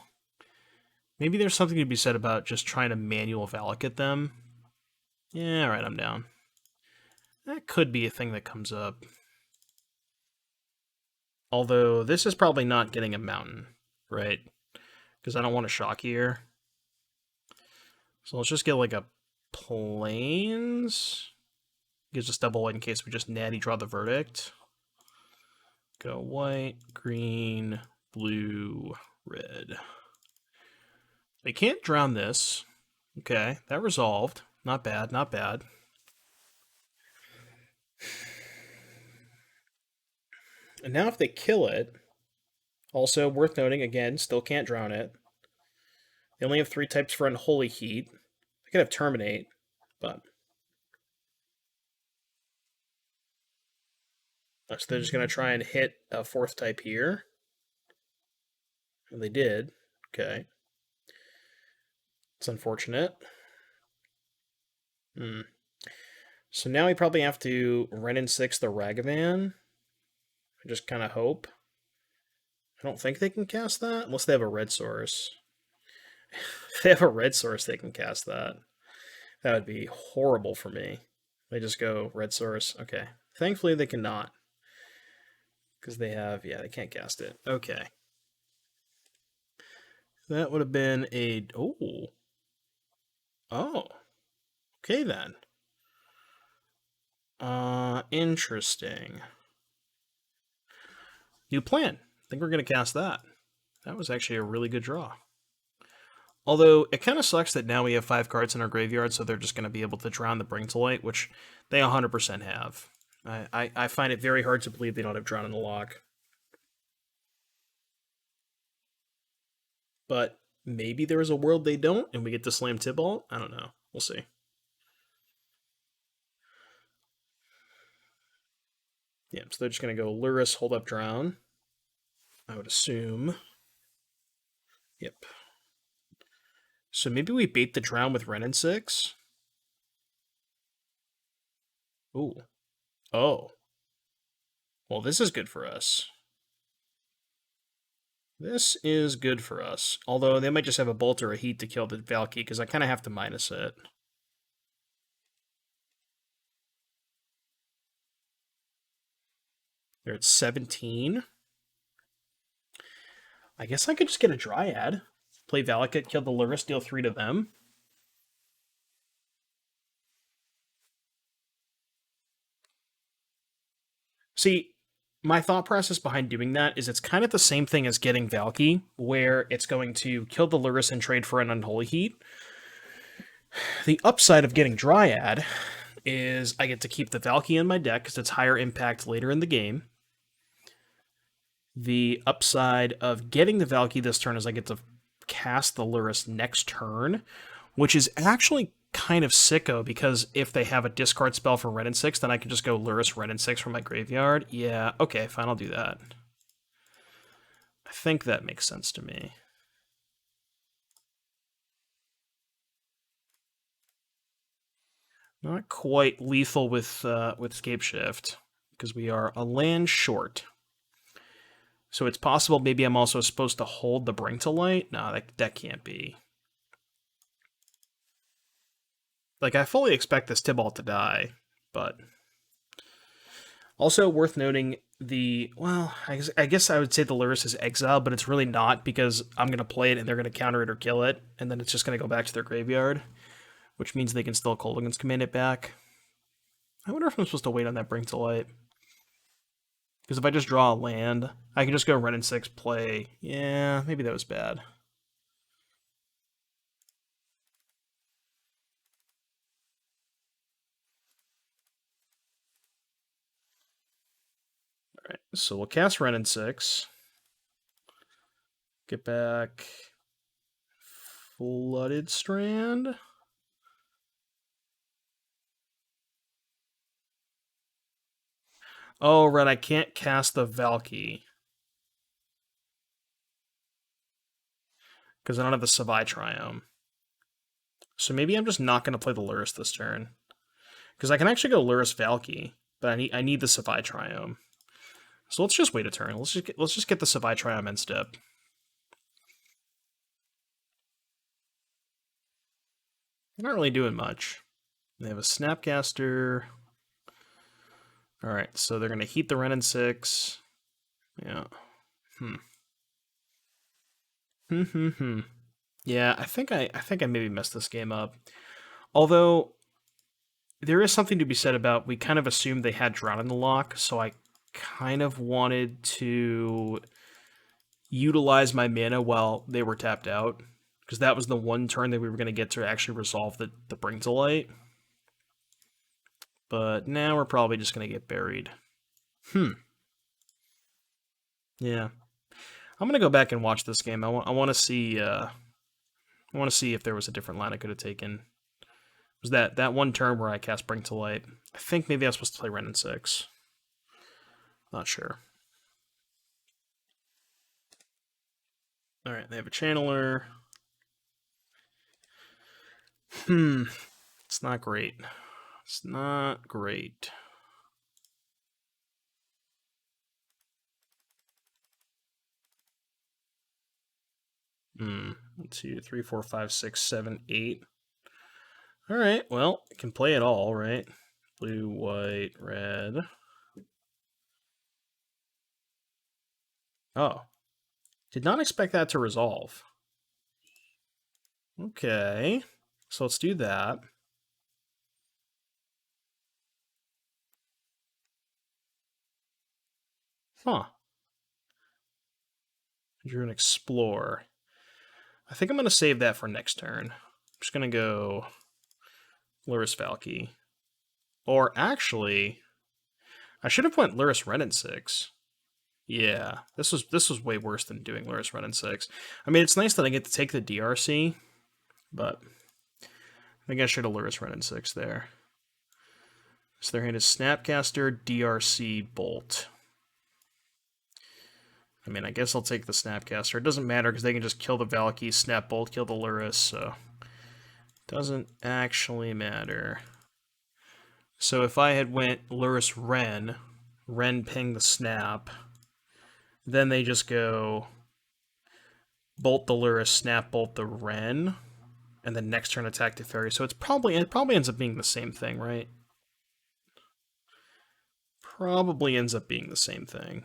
maybe there's something to be said about just trying to manual Valakut them. Yeah, alright, I'm down. That could be a thing that comes up. Although, this is probably not getting a mountain, right? Because I don't want a shock here. So let's just get like a plains. Gives us double white in case we just natty draw the verdict. Go white, green, blue, red. They can't drown this. Okay, that resolved. Not bad, not bad. And now if they kill it, also worth noting, again, still can't drown it. They only have 3 types for Unholy Heat. They could have Terminate, but... So they're just going to try and hit a 4th type here. And they did. Okay. It's unfortunate. So now we probably have to Ren and 6 the Ragavan. I just kind of hope. I don't think they can cast that, unless they have a red source. If they have a red source, they can cast that. That would be horrible for me. They just go red source. Okay. Thankfully, they cannot. Because they have, yeah, they can't cast it. Okay. That would have been a, oh. Oh. Okay then. Interesting. New plan. I think we're going to cast that. That was actually a really good draw. Although, it kind of sucks that now we have 5 cards in our graveyard, so they're just going to be able to drown the Bring to Light, which they 100% have. I find it very hard to believe they don't have Drown in the Lock. But maybe there is a world they don't, and we get to slam Tibalt? I don't know. We'll see. Yeah, so they're just going to go Luris, hold up, drown. I would assume. Yep. So maybe we bait the drown with Ren and 6? Ooh. Oh. Well, this is good for us. This is good for us. Although they might just have a bolt or a heat to kill the Valky, because I kind of have to minus it. They're at 17. I guess I could just get a Dryad. Play Valakut, kill the Luris, deal 3 to them. See, my thought process behind doing that is it's kind of the same thing as getting Valky, where it's going to kill the Luris and trade for an Unholy Heat. The upside of getting Dryad is I get to keep the Valky in my deck because it's higher impact later in the game. The upside of getting the Valky this turn is I get to cast the Luris next turn, which is actually kind of sicko, because if they have a discard spell for Ren and 6, then I can just go Luris Ren and 6 from my graveyard. Yeah, okay, fine, I'll do that. I think that makes sense to me. Not quite lethal with Scapeshift, because we are a land short. So it's possible maybe I'm also supposed to hold the Bring to Light? No, that can't be. Like, I fully expect this Tibalt to die, but... Also worth noting, well, I guess I would say the Luris is exiled, but it's really not, because I'm going to play it and they're going to counter it or kill it, and then it's just going to go back to their graveyard, which means they can still Kolaghan's Command it back. I wonder if I'm supposed to wait on that Bring to Light. Because if I just draw a land, I can just go Ren and 6, play. Yeah, maybe that was bad. Alright, so we'll cast Ren and 6. Get back Flooded Strand. Oh, right, I can't cast the Valky. Because I don't have the Savai Triome. So maybe I'm just not going to play the Luris this turn. Because I can actually go Luris Valky, but I need the Savai Triome. So let's just wait a turn. Let's just get the Savai Triome end step. They're not really doing much. They have a Snapcaster. Alright, so they're going to heat the Ren and 6. Yeah. Yeah, I think I maybe messed this game up. Although there is something to be said about we kind of assumed they had Drown in the Lock, so I kind of wanted to utilize my mana while they were tapped out, because that was the one turn that we were going to get to actually resolve the Bring to Light. But now we're probably just going to get buried. Yeah. I'm going to go back and watch this game. I want to see if there was a different line I could have taken. It was that one turn where I cast Bring to Light. I think maybe I was supposed to play Ren and 6. Not sure. Alright, they have a Channeler. It's not great. It's not great. Let's see, 3, 4, 5, 6, 7, 8. Alright, well, I can play it all, right? Blue, white, red. Oh. Did not expect that to resolve. Okay. So let's do that. Huh. Drew an Explore. I think I'm going to save that for next turn. I'm just going to go Luris Valky. Or actually, I should have went Luris Ren in 6. Yeah, this was way worse than doing Luris Ren in 6. I mean, it's nice that I get to take the DRC, but I think I should have Luris Ren in 6 there. So their hand is Snapcaster, DRC, Bolt. I mean, I guess I'll take the Snapcaster. It doesn't matter because they can just kill the Valky, Snap Bolt, kill the Luris, so doesn't actually matter. So if I had went Luris Ren, Ren ping the Snap, then they just go Bolt the Luris, Snap Bolt the Ren, and then next turn attack Teferi. So it probably ends up being the same thing, right? Probably ends up being the same thing.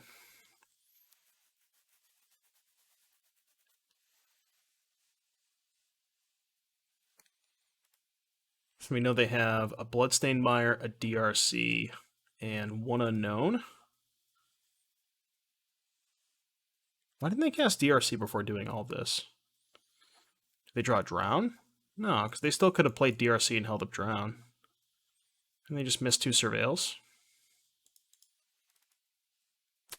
So we know they have a Bloodstained Mire, a DRC, and one unknown. Why didn't they cast DRC before doing all this? Did they draw Drown? No, because they still could have played DRC and held up Drown. And they just missed 2 Surveils?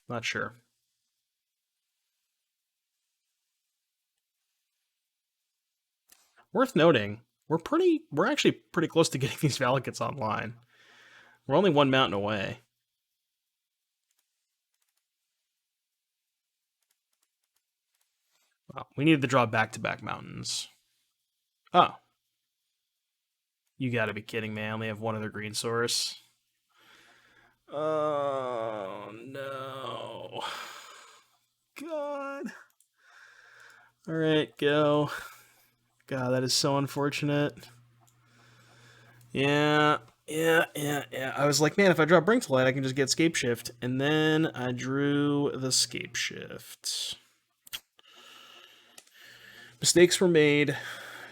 Not sure. Worth noting, we're actually pretty close to getting these Valakuts online. We're only 1 mountain away. Well, we needed to draw back-to-back mountains. Oh. You gotta be kidding me, I only have one other green source. Oh, no. God. Alright, go. God, that is so unfortunate. Yeah. I was like, man, if I draw Brink to Light, I can just get Scapeshift. And then I drew the Scapeshift. Mistakes were made.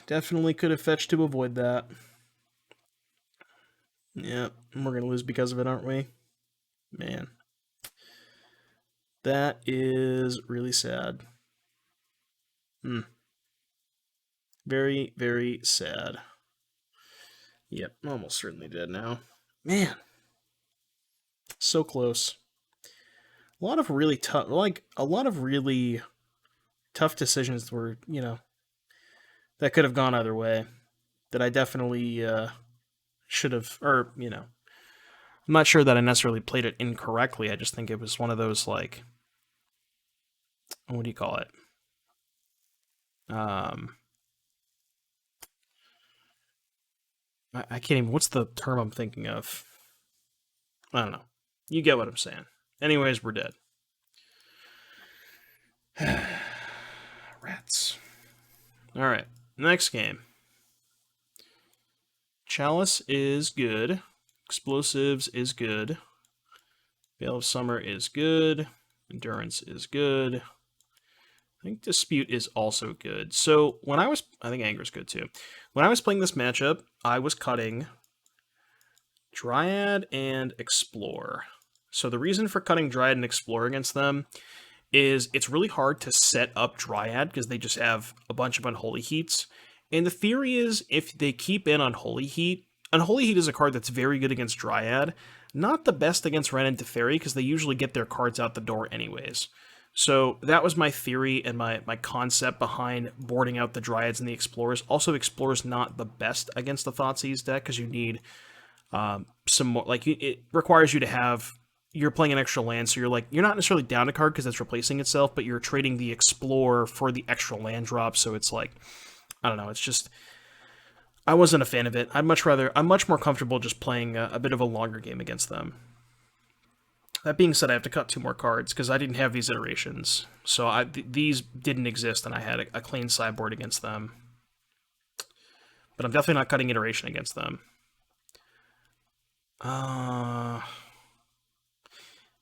Definitely could have fetched to avoid that. Yeah, we're going to lose because of it, aren't we? Man. That is really sad. Very, very sad. Yep, almost certainly dead now. Man. So close. A lot of really tough, tough decisions were, that could have gone either way. That I definitely should have, or, I'm not sure that I necessarily played it incorrectly. I just think it was one of those, like, what do you call it? I can't even, what's the term I'm thinking of? I don't know. You get what I'm saying. Anyways, we're dead. Rats. Alright, next game. Chalice is good. Explosives is good. Veil of Summer is good. Endurance is good. I think Dispute is also good. So when I think Anger is good too. When I was playing this matchup, I was cutting Dryad and Explore. So the reason for cutting Dryad and Explore against them is it's really hard to set up Dryad because they just have a bunch of Unholy Heats. And the theory is if they keep in Unholy Heat is a card that's very good against Dryad, not the best against Ren and Teferi because they usually get their cards out the door anyways. So that was my theory and my concept behind boarding out the Dryads and the Explorers. Also, Explorer's not the best against the Thoughtseize deck because you need some more, like, it requires you to have, you're playing an extra land, so you're not necessarily down a card because it's replacing itself, but you're trading the Explorer for the extra land drop, so it's like, I don't know, it's just, I wasn't a fan of it. I'm much more comfortable just playing a bit of a longer game against them. That being said, I have to cut 2 more cards because I didn't have these iterations. So these didn't exist, and I had a clean sideboard against them. But I'm definitely not cutting iteration against them.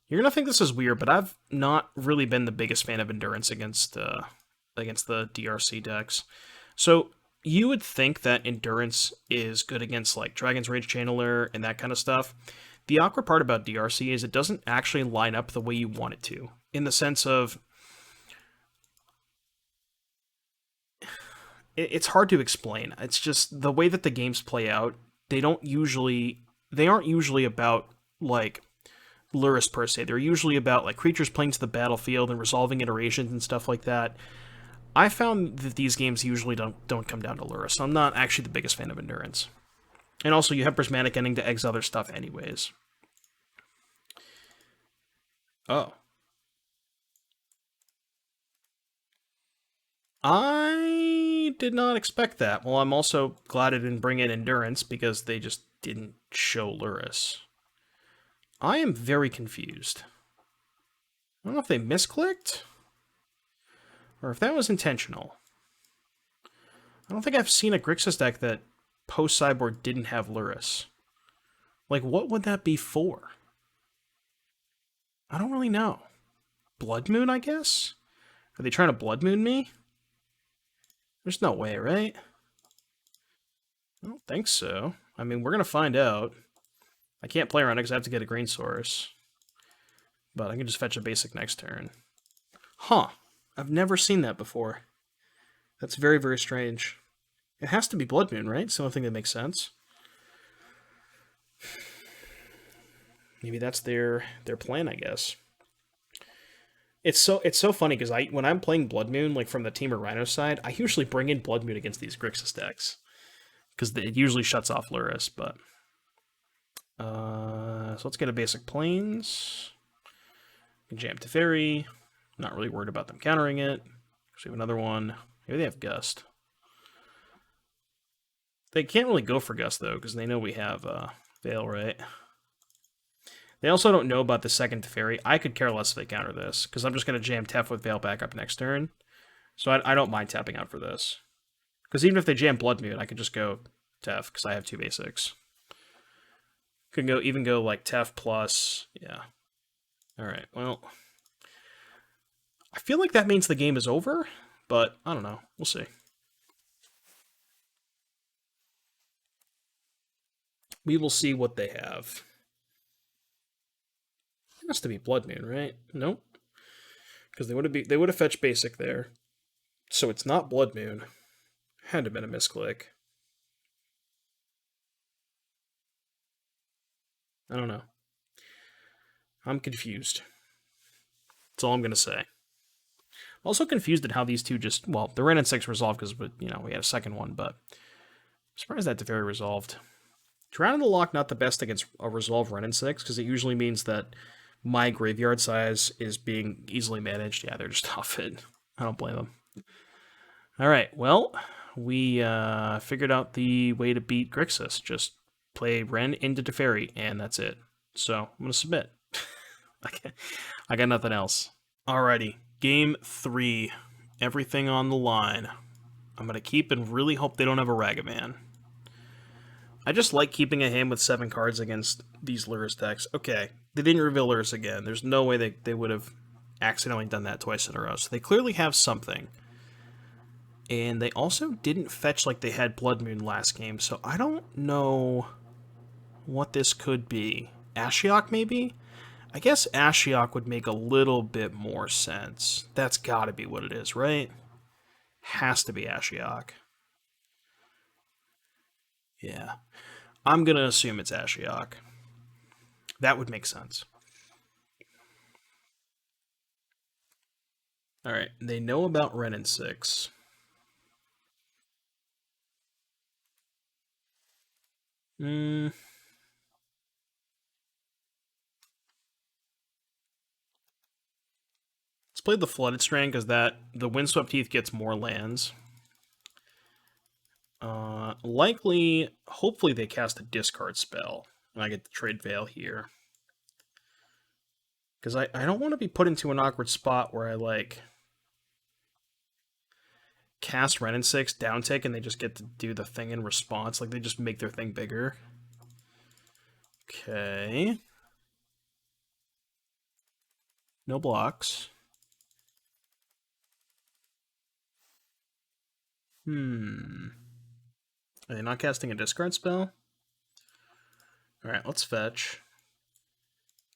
You're gonna think this is weird, but I've not really been the biggest fan of Endurance against the DRC decks. So you would think that Endurance is good against like Dragon's Rage Channeler and that kind of stuff. The awkward part about DRC is it doesn't actually line up the way you want it to, in the sense of it's hard to explain. It's just the way that the games play out. They aren't usually about like Lurrus per se. They're usually about like creatures playing to the battlefield and resolving iterations and stuff like that. I found that these games usually don't come down to Lurrus, so I'm not actually the biggest fan of Endurance. And also, you have Prismatic Ending to exile their stuff anyways. Oh. I did not expect that. Well, I'm also glad I didn't bring in Endurance because they just didn't show Lurrus. I am very confused. I don't know if they misclicked or if that was intentional. I don't think I've seen a Grixis deck that post-sideboard didn't have Lurrus. Like, what would that be for? I don't really know. Blood Moon, I guess? Are they trying to Blood Moon me? There's no way, right? I don't think so. I mean, we're going to find out. I can't play around it because I have to get a green source. But I can just fetch a basic next turn. Huh. I've never seen that before. That's very, very strange. It has to be Blood Moon, right? It's the only thing that makes sense. Maybe that's their plan, I guess. It's so funny because when I'm playing Blood Moon, like from the Team Rhino side, I usually bring in Blood Moon against these Grixis decks because it usually shuts off Lurrus. But so let's get a basic Plains. Jam Teferi. Not really worried about them countering it. We have another one. Maybe they have Gust. They can't really go for Gust though because they know we have Veil, right? They also don't know about the second Teferi. I could care less if they counter this, because I'm just going to jam Tef with Veil back up next turn. So I don't mind tapping out for this. Because even if they jam Blood Moon, I could just go Tef, because I have 2 basics. Could even go like Tef plus, yeah. Alright, well. I feel like that means the game is over, but I don't know. We'll see. We will see what they have. It has to be Blood Moon, right? Nope. Because they would have fetched basic there. So it's not Blood Moon. Had to have been a misclick. I don't know. I'm confused. That's all I'm gonna say. Also confused at how these two just, well, the Ren and 6 resolved because, we had a second one, but I'm surprised that Teferi resolved. Drown in the Loch, not the best against a resolve Ren and 6, because it usually means that my graveyard size is being easily managed. Yeah, they're just off it. I don't blame them. Alright, well, we figured out the way to beat Grixis. Just play Ren into Teferi, and that's it. So, I'm going to submit. I got nothing else. Alrighty, game 3. Everything on the line. I'm going to keep and really hope they don't have a Ragavan. I just like keeping a hand with 7 cards against these Lurrus decks. Okay, they didn't reveal Lurrus again. There's no way they would have accidentally done that twice in a row. So they clearly have something. And they also didn't fetch like they had Blood Moon last game. So I don't know what this could be. Ashiok, maybe? I guess Ashiok would make a little bit more sense. That's gotta be what it is, right? Has to be Ashiok. Yeah. I'm gonna assume it's Ashiok. That would make sense. Alright, they know about Ren and 6. Let's play the Flooded Strand because the Windswept Heath gets more lands. Likely, hopefully they cast a discard spell, and I get the trade Veil here. Because I don't want to be put into an awkward spot where I, like, cast Ren and 6, down tick, and they just get to do the thing in response. Like, they just make their thing bigger. Okay. No blocks. Are they not casting a discard spell? Alright, let's fetch.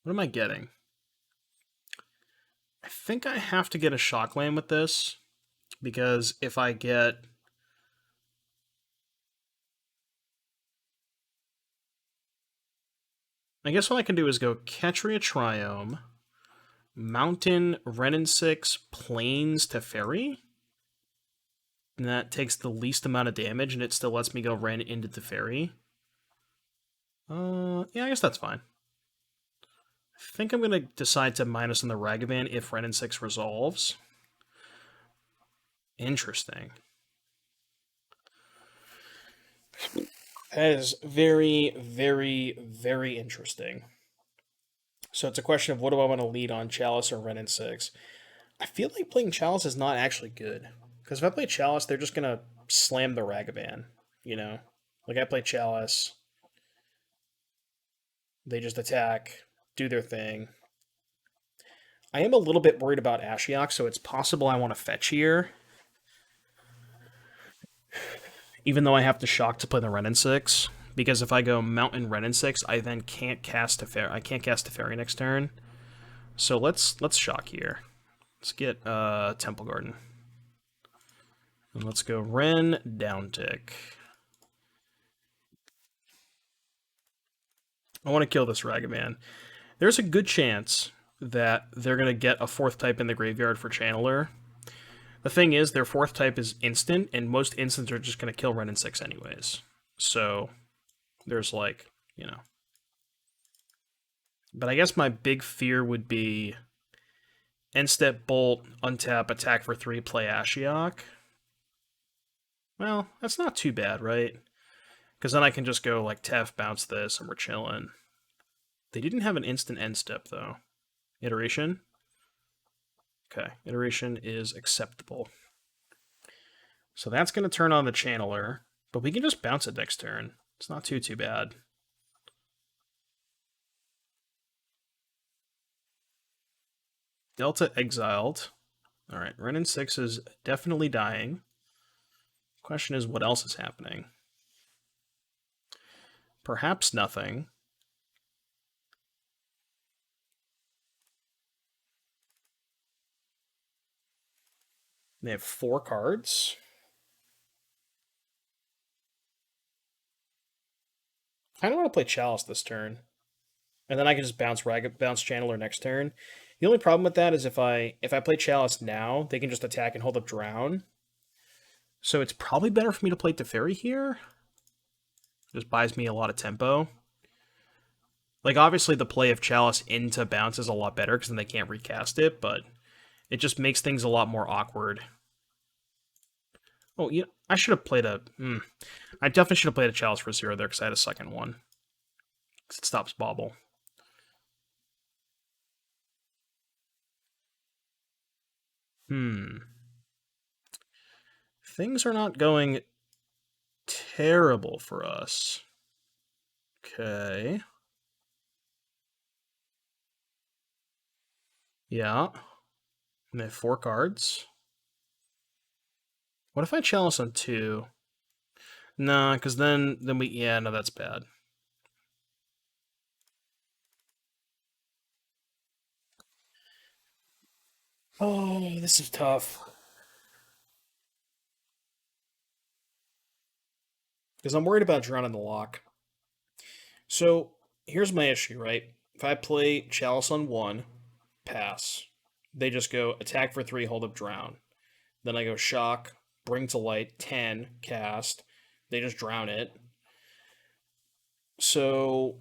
What am I getting? I think I have to get a shock land with this, because if I get... I guess what I can do is go Ketria Triome, Mountain, Renin 6, Plains to Fairy. And that takes the least amount of damage, and it still lets me go Ren into the Fairy. Yeah, I guess that's fine. I think I'm going to decide to minus on the Ragavan if Renin 6 resolves. Interesting. That is very, very, very interesting. So it's a question of what do I want to lead on, Chalice or Renin 6? I feel like playing Chalice is not actually good. Because if I play Chalice, they're just going to slam the Ragavan, you know? Like, I play Chalice, they just attack, do their thing. I am a little bit worried about Ashiok, so it's possible I want to fetch here. Even though I have to shock to play the Renin 6. Because if I go Mountain Renin 6, I then can't cast a Fairy. I can't cast a Fairy next turn. So let's shock here. Let's get Temple Garden. And let's go Ren, downtick. I want to kill this Ragavan. There's a good chance that they're going to get a 4th type in the graveyard for Channeler. The thing is, their 4th type is instant, and most instants are just going to kill Renin 6 anyways. So, there's like, you know. But I guess my big fear would be end step Bolt, untap, attack for 3, play Ashiok. Well, that's not too bad, right? Because then I can just go like Tef, bounce this, and we're chilling. They didn't have an instant end step, though. Iteration? Okay, iteration is acceptable. So that's going to turn on the Channeler, but we can just bounce it next turn. It's not too bad. Delta exiled. Alright, Renin 6 is definitely dying. Question is, what else is happening? Perhaps nothing. They have 4 cards. I don't want to play Chalice this turn. And then I can just bounce Channeler next turn. The only problem with that is if I play Chalice now, they can just attack and hold up Drown. So it's probably better for me to play Teferi here. Just buys me a lot of tempo. Like, obviously, the play of Chalice into bounce is a lot better, because then they can't recast it, but it just makes things a lot more awkward. Oh, yeah, I should have played a... I definitely should have played a Chalice for 0 there, because I had a second one. Because it stops Bobble. Things are not going terrible for us. Okay. Yeah. And they have 4 cards. What if I Chalice on 2? Nah, because then we... Yeah, no, that's bad. Oh, this is tough. Because I'm worried about drowning the lock. So, here's my issue, right? If I play Chalice on 1, pass. They just go attack for 3, hold up, drown. Then I go shock, bring to light, 10, cast. They just drown it. So,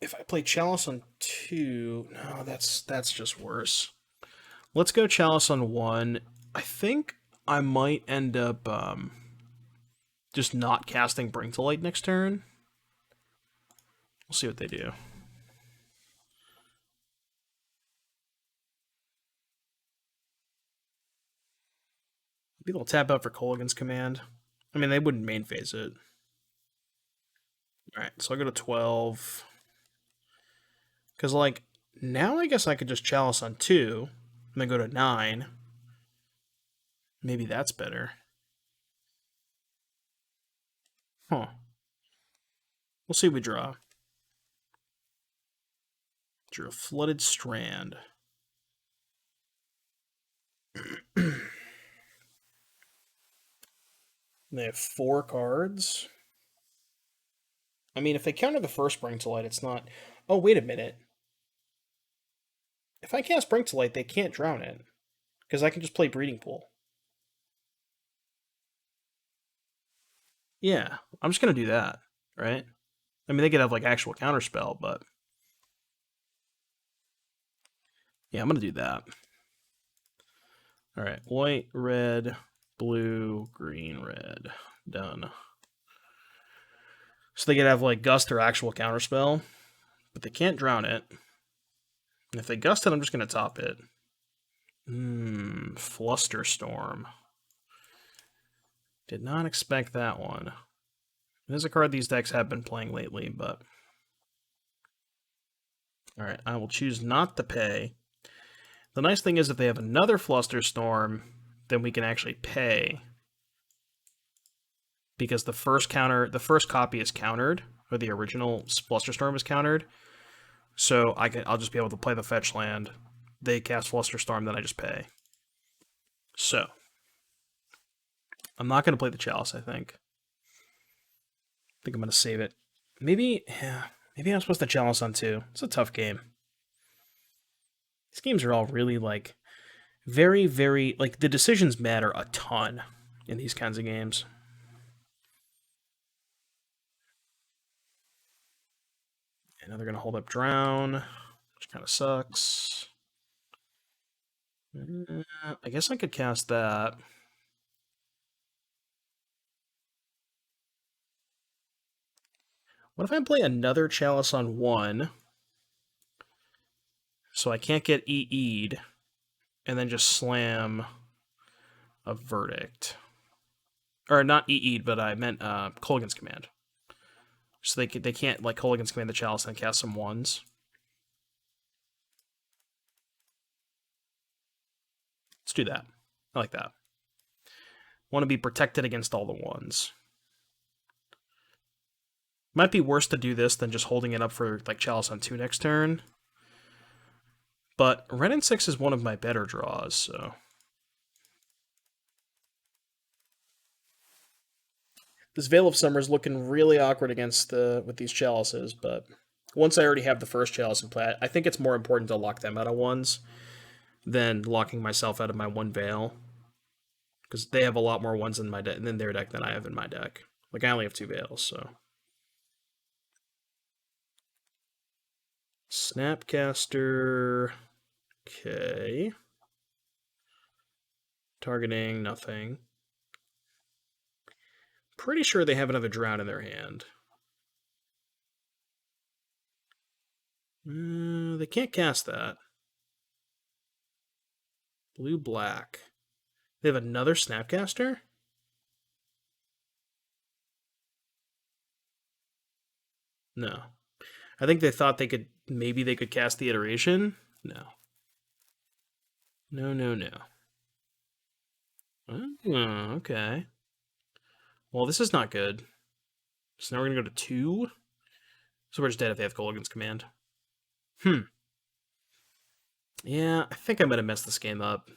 if I play Chalice on 2, no, that's just worse. Let's go Chalice on 1. I think I might end up just not casting Bring to Light next turn. We'll see what they do. Maybe they'll tap out for Kolaghan's Command. I mean, they wouldn't main phase it. Alright, so I'll go to 12. Because, like, Now I guess I could just Chalice on 2, and then go to 9. Maybe that's better. Huh. We'll see what we draw. Drew a Flooded Strand. They have 4 cards. I mean, if they counter the first Bring to Light, it's not... Oh, wait a minute. If I cast Bring to Light, they can't drown it. Because I can just play Breeding Pool. Yeah, I'm just going to do that, right? I mean, they could have, like, actual counterspell, but... Yeah, I'm going to do that. Alright, white, red, blue, green, red. Done. So they could have, like, Gust or actual counterspell, but they can't drown it. And if they Gust it, I'm just going to top it. Flusterstorm. Did not expect that one. It is a card these decks have been playing lately, but... Alright, I will choose not to pay. The nice thing is if they have another Flusterstorm, then we can actually pay. Because the first copy is countered, or the original Flusterstorm is countered. So I'll just be able to play the fetch land. They cast Flusterstorm, then I just pay. So I'm not going to play the Chalice, I think. I think I'm going to save it. Maybe I'm supposed to Chalice on 2. It's a tough game. These games are all really, like, very, very... Like, the decisions matter a ton in these kinds of games. And now they're going to hold up Drown, which kind of sucks. I guess I could cast that. What if I play another Chalice on 1, so I can't get EE'd, and then just slam a Verdict? Or not EE'd, but I meant Kolaghan's Command. So they can't, like, Kolaghan's Command the Chalice and cast some 1s. Let's do that. I like that. Want to be protected against all the 1s. Might be worse to do this than just holding it up for, like, Chalice on 2 next turn. But Red and 6 is one of my better draws, so... This Veil of Summer is looking really awkward with these Chalices, but once I already have the first Chalice in play, I think it's more important to lock them out of 1s than locking myself out of my 1 Veil. Because they have a lot more 1s in their deck than I have in my deck. Like, I only have 2 Veils, so... Snapcaster... Okay. Targeting, nothing. Pretty sure they have another Drown in their hand. They can't cast that. Blue-black. They have another Snapcaster? No. I think they thought maybe they could cast the Iteration? No. No. Oh, okay. Well, this is not good. So now we're going to go to 2? So we're just dead if they have Kolaghan's Command. Yeah, I think I might have messed this game up.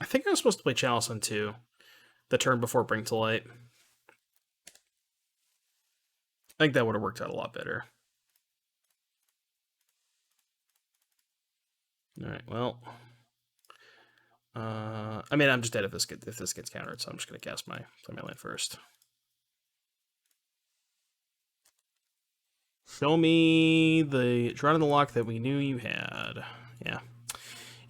I think I was supposed to play Chalice on 2. The turn before Bring to Light. I think that would have worked out a lot better. Alright, well... I mean, I'm just dead if this gets countered, so I'm just going to play my land first. Show me the Drown in the Loch that we knew you had. Yeah.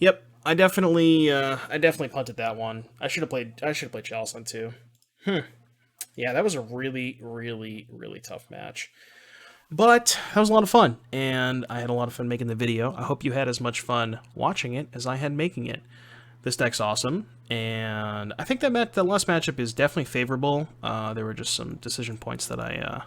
Yep. I definitely punted that one. I should have played Chalice on 2. Yeah, that was a really, really, really tough match. But that was a lot of fun, and I had a lot of fun making the video. I hope you had as much fun watching it as I had making it. This deck's awesome, and I think the last matchup is definitely favorable. There were just some decision points that I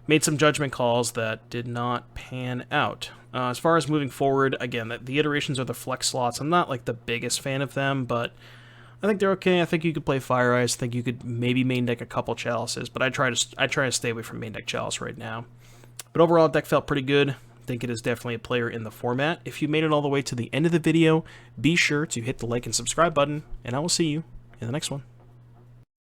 made some judgment calls that did not pan out. As far as moving forward, again, the iterations of the flex slots, I'm not like the biggest fan of them, but I think they're okay. I think you could play Fire Eyes. I think you could maybe main deck a couple Chalices, but I try to stay away from main deck Chalice right now. But overall, the deck felt pretty good. I think it is definitely a player in the format. If you made it all the way to the end of the video, be sure to hit the like and subscribe button, and I will see you in the next one.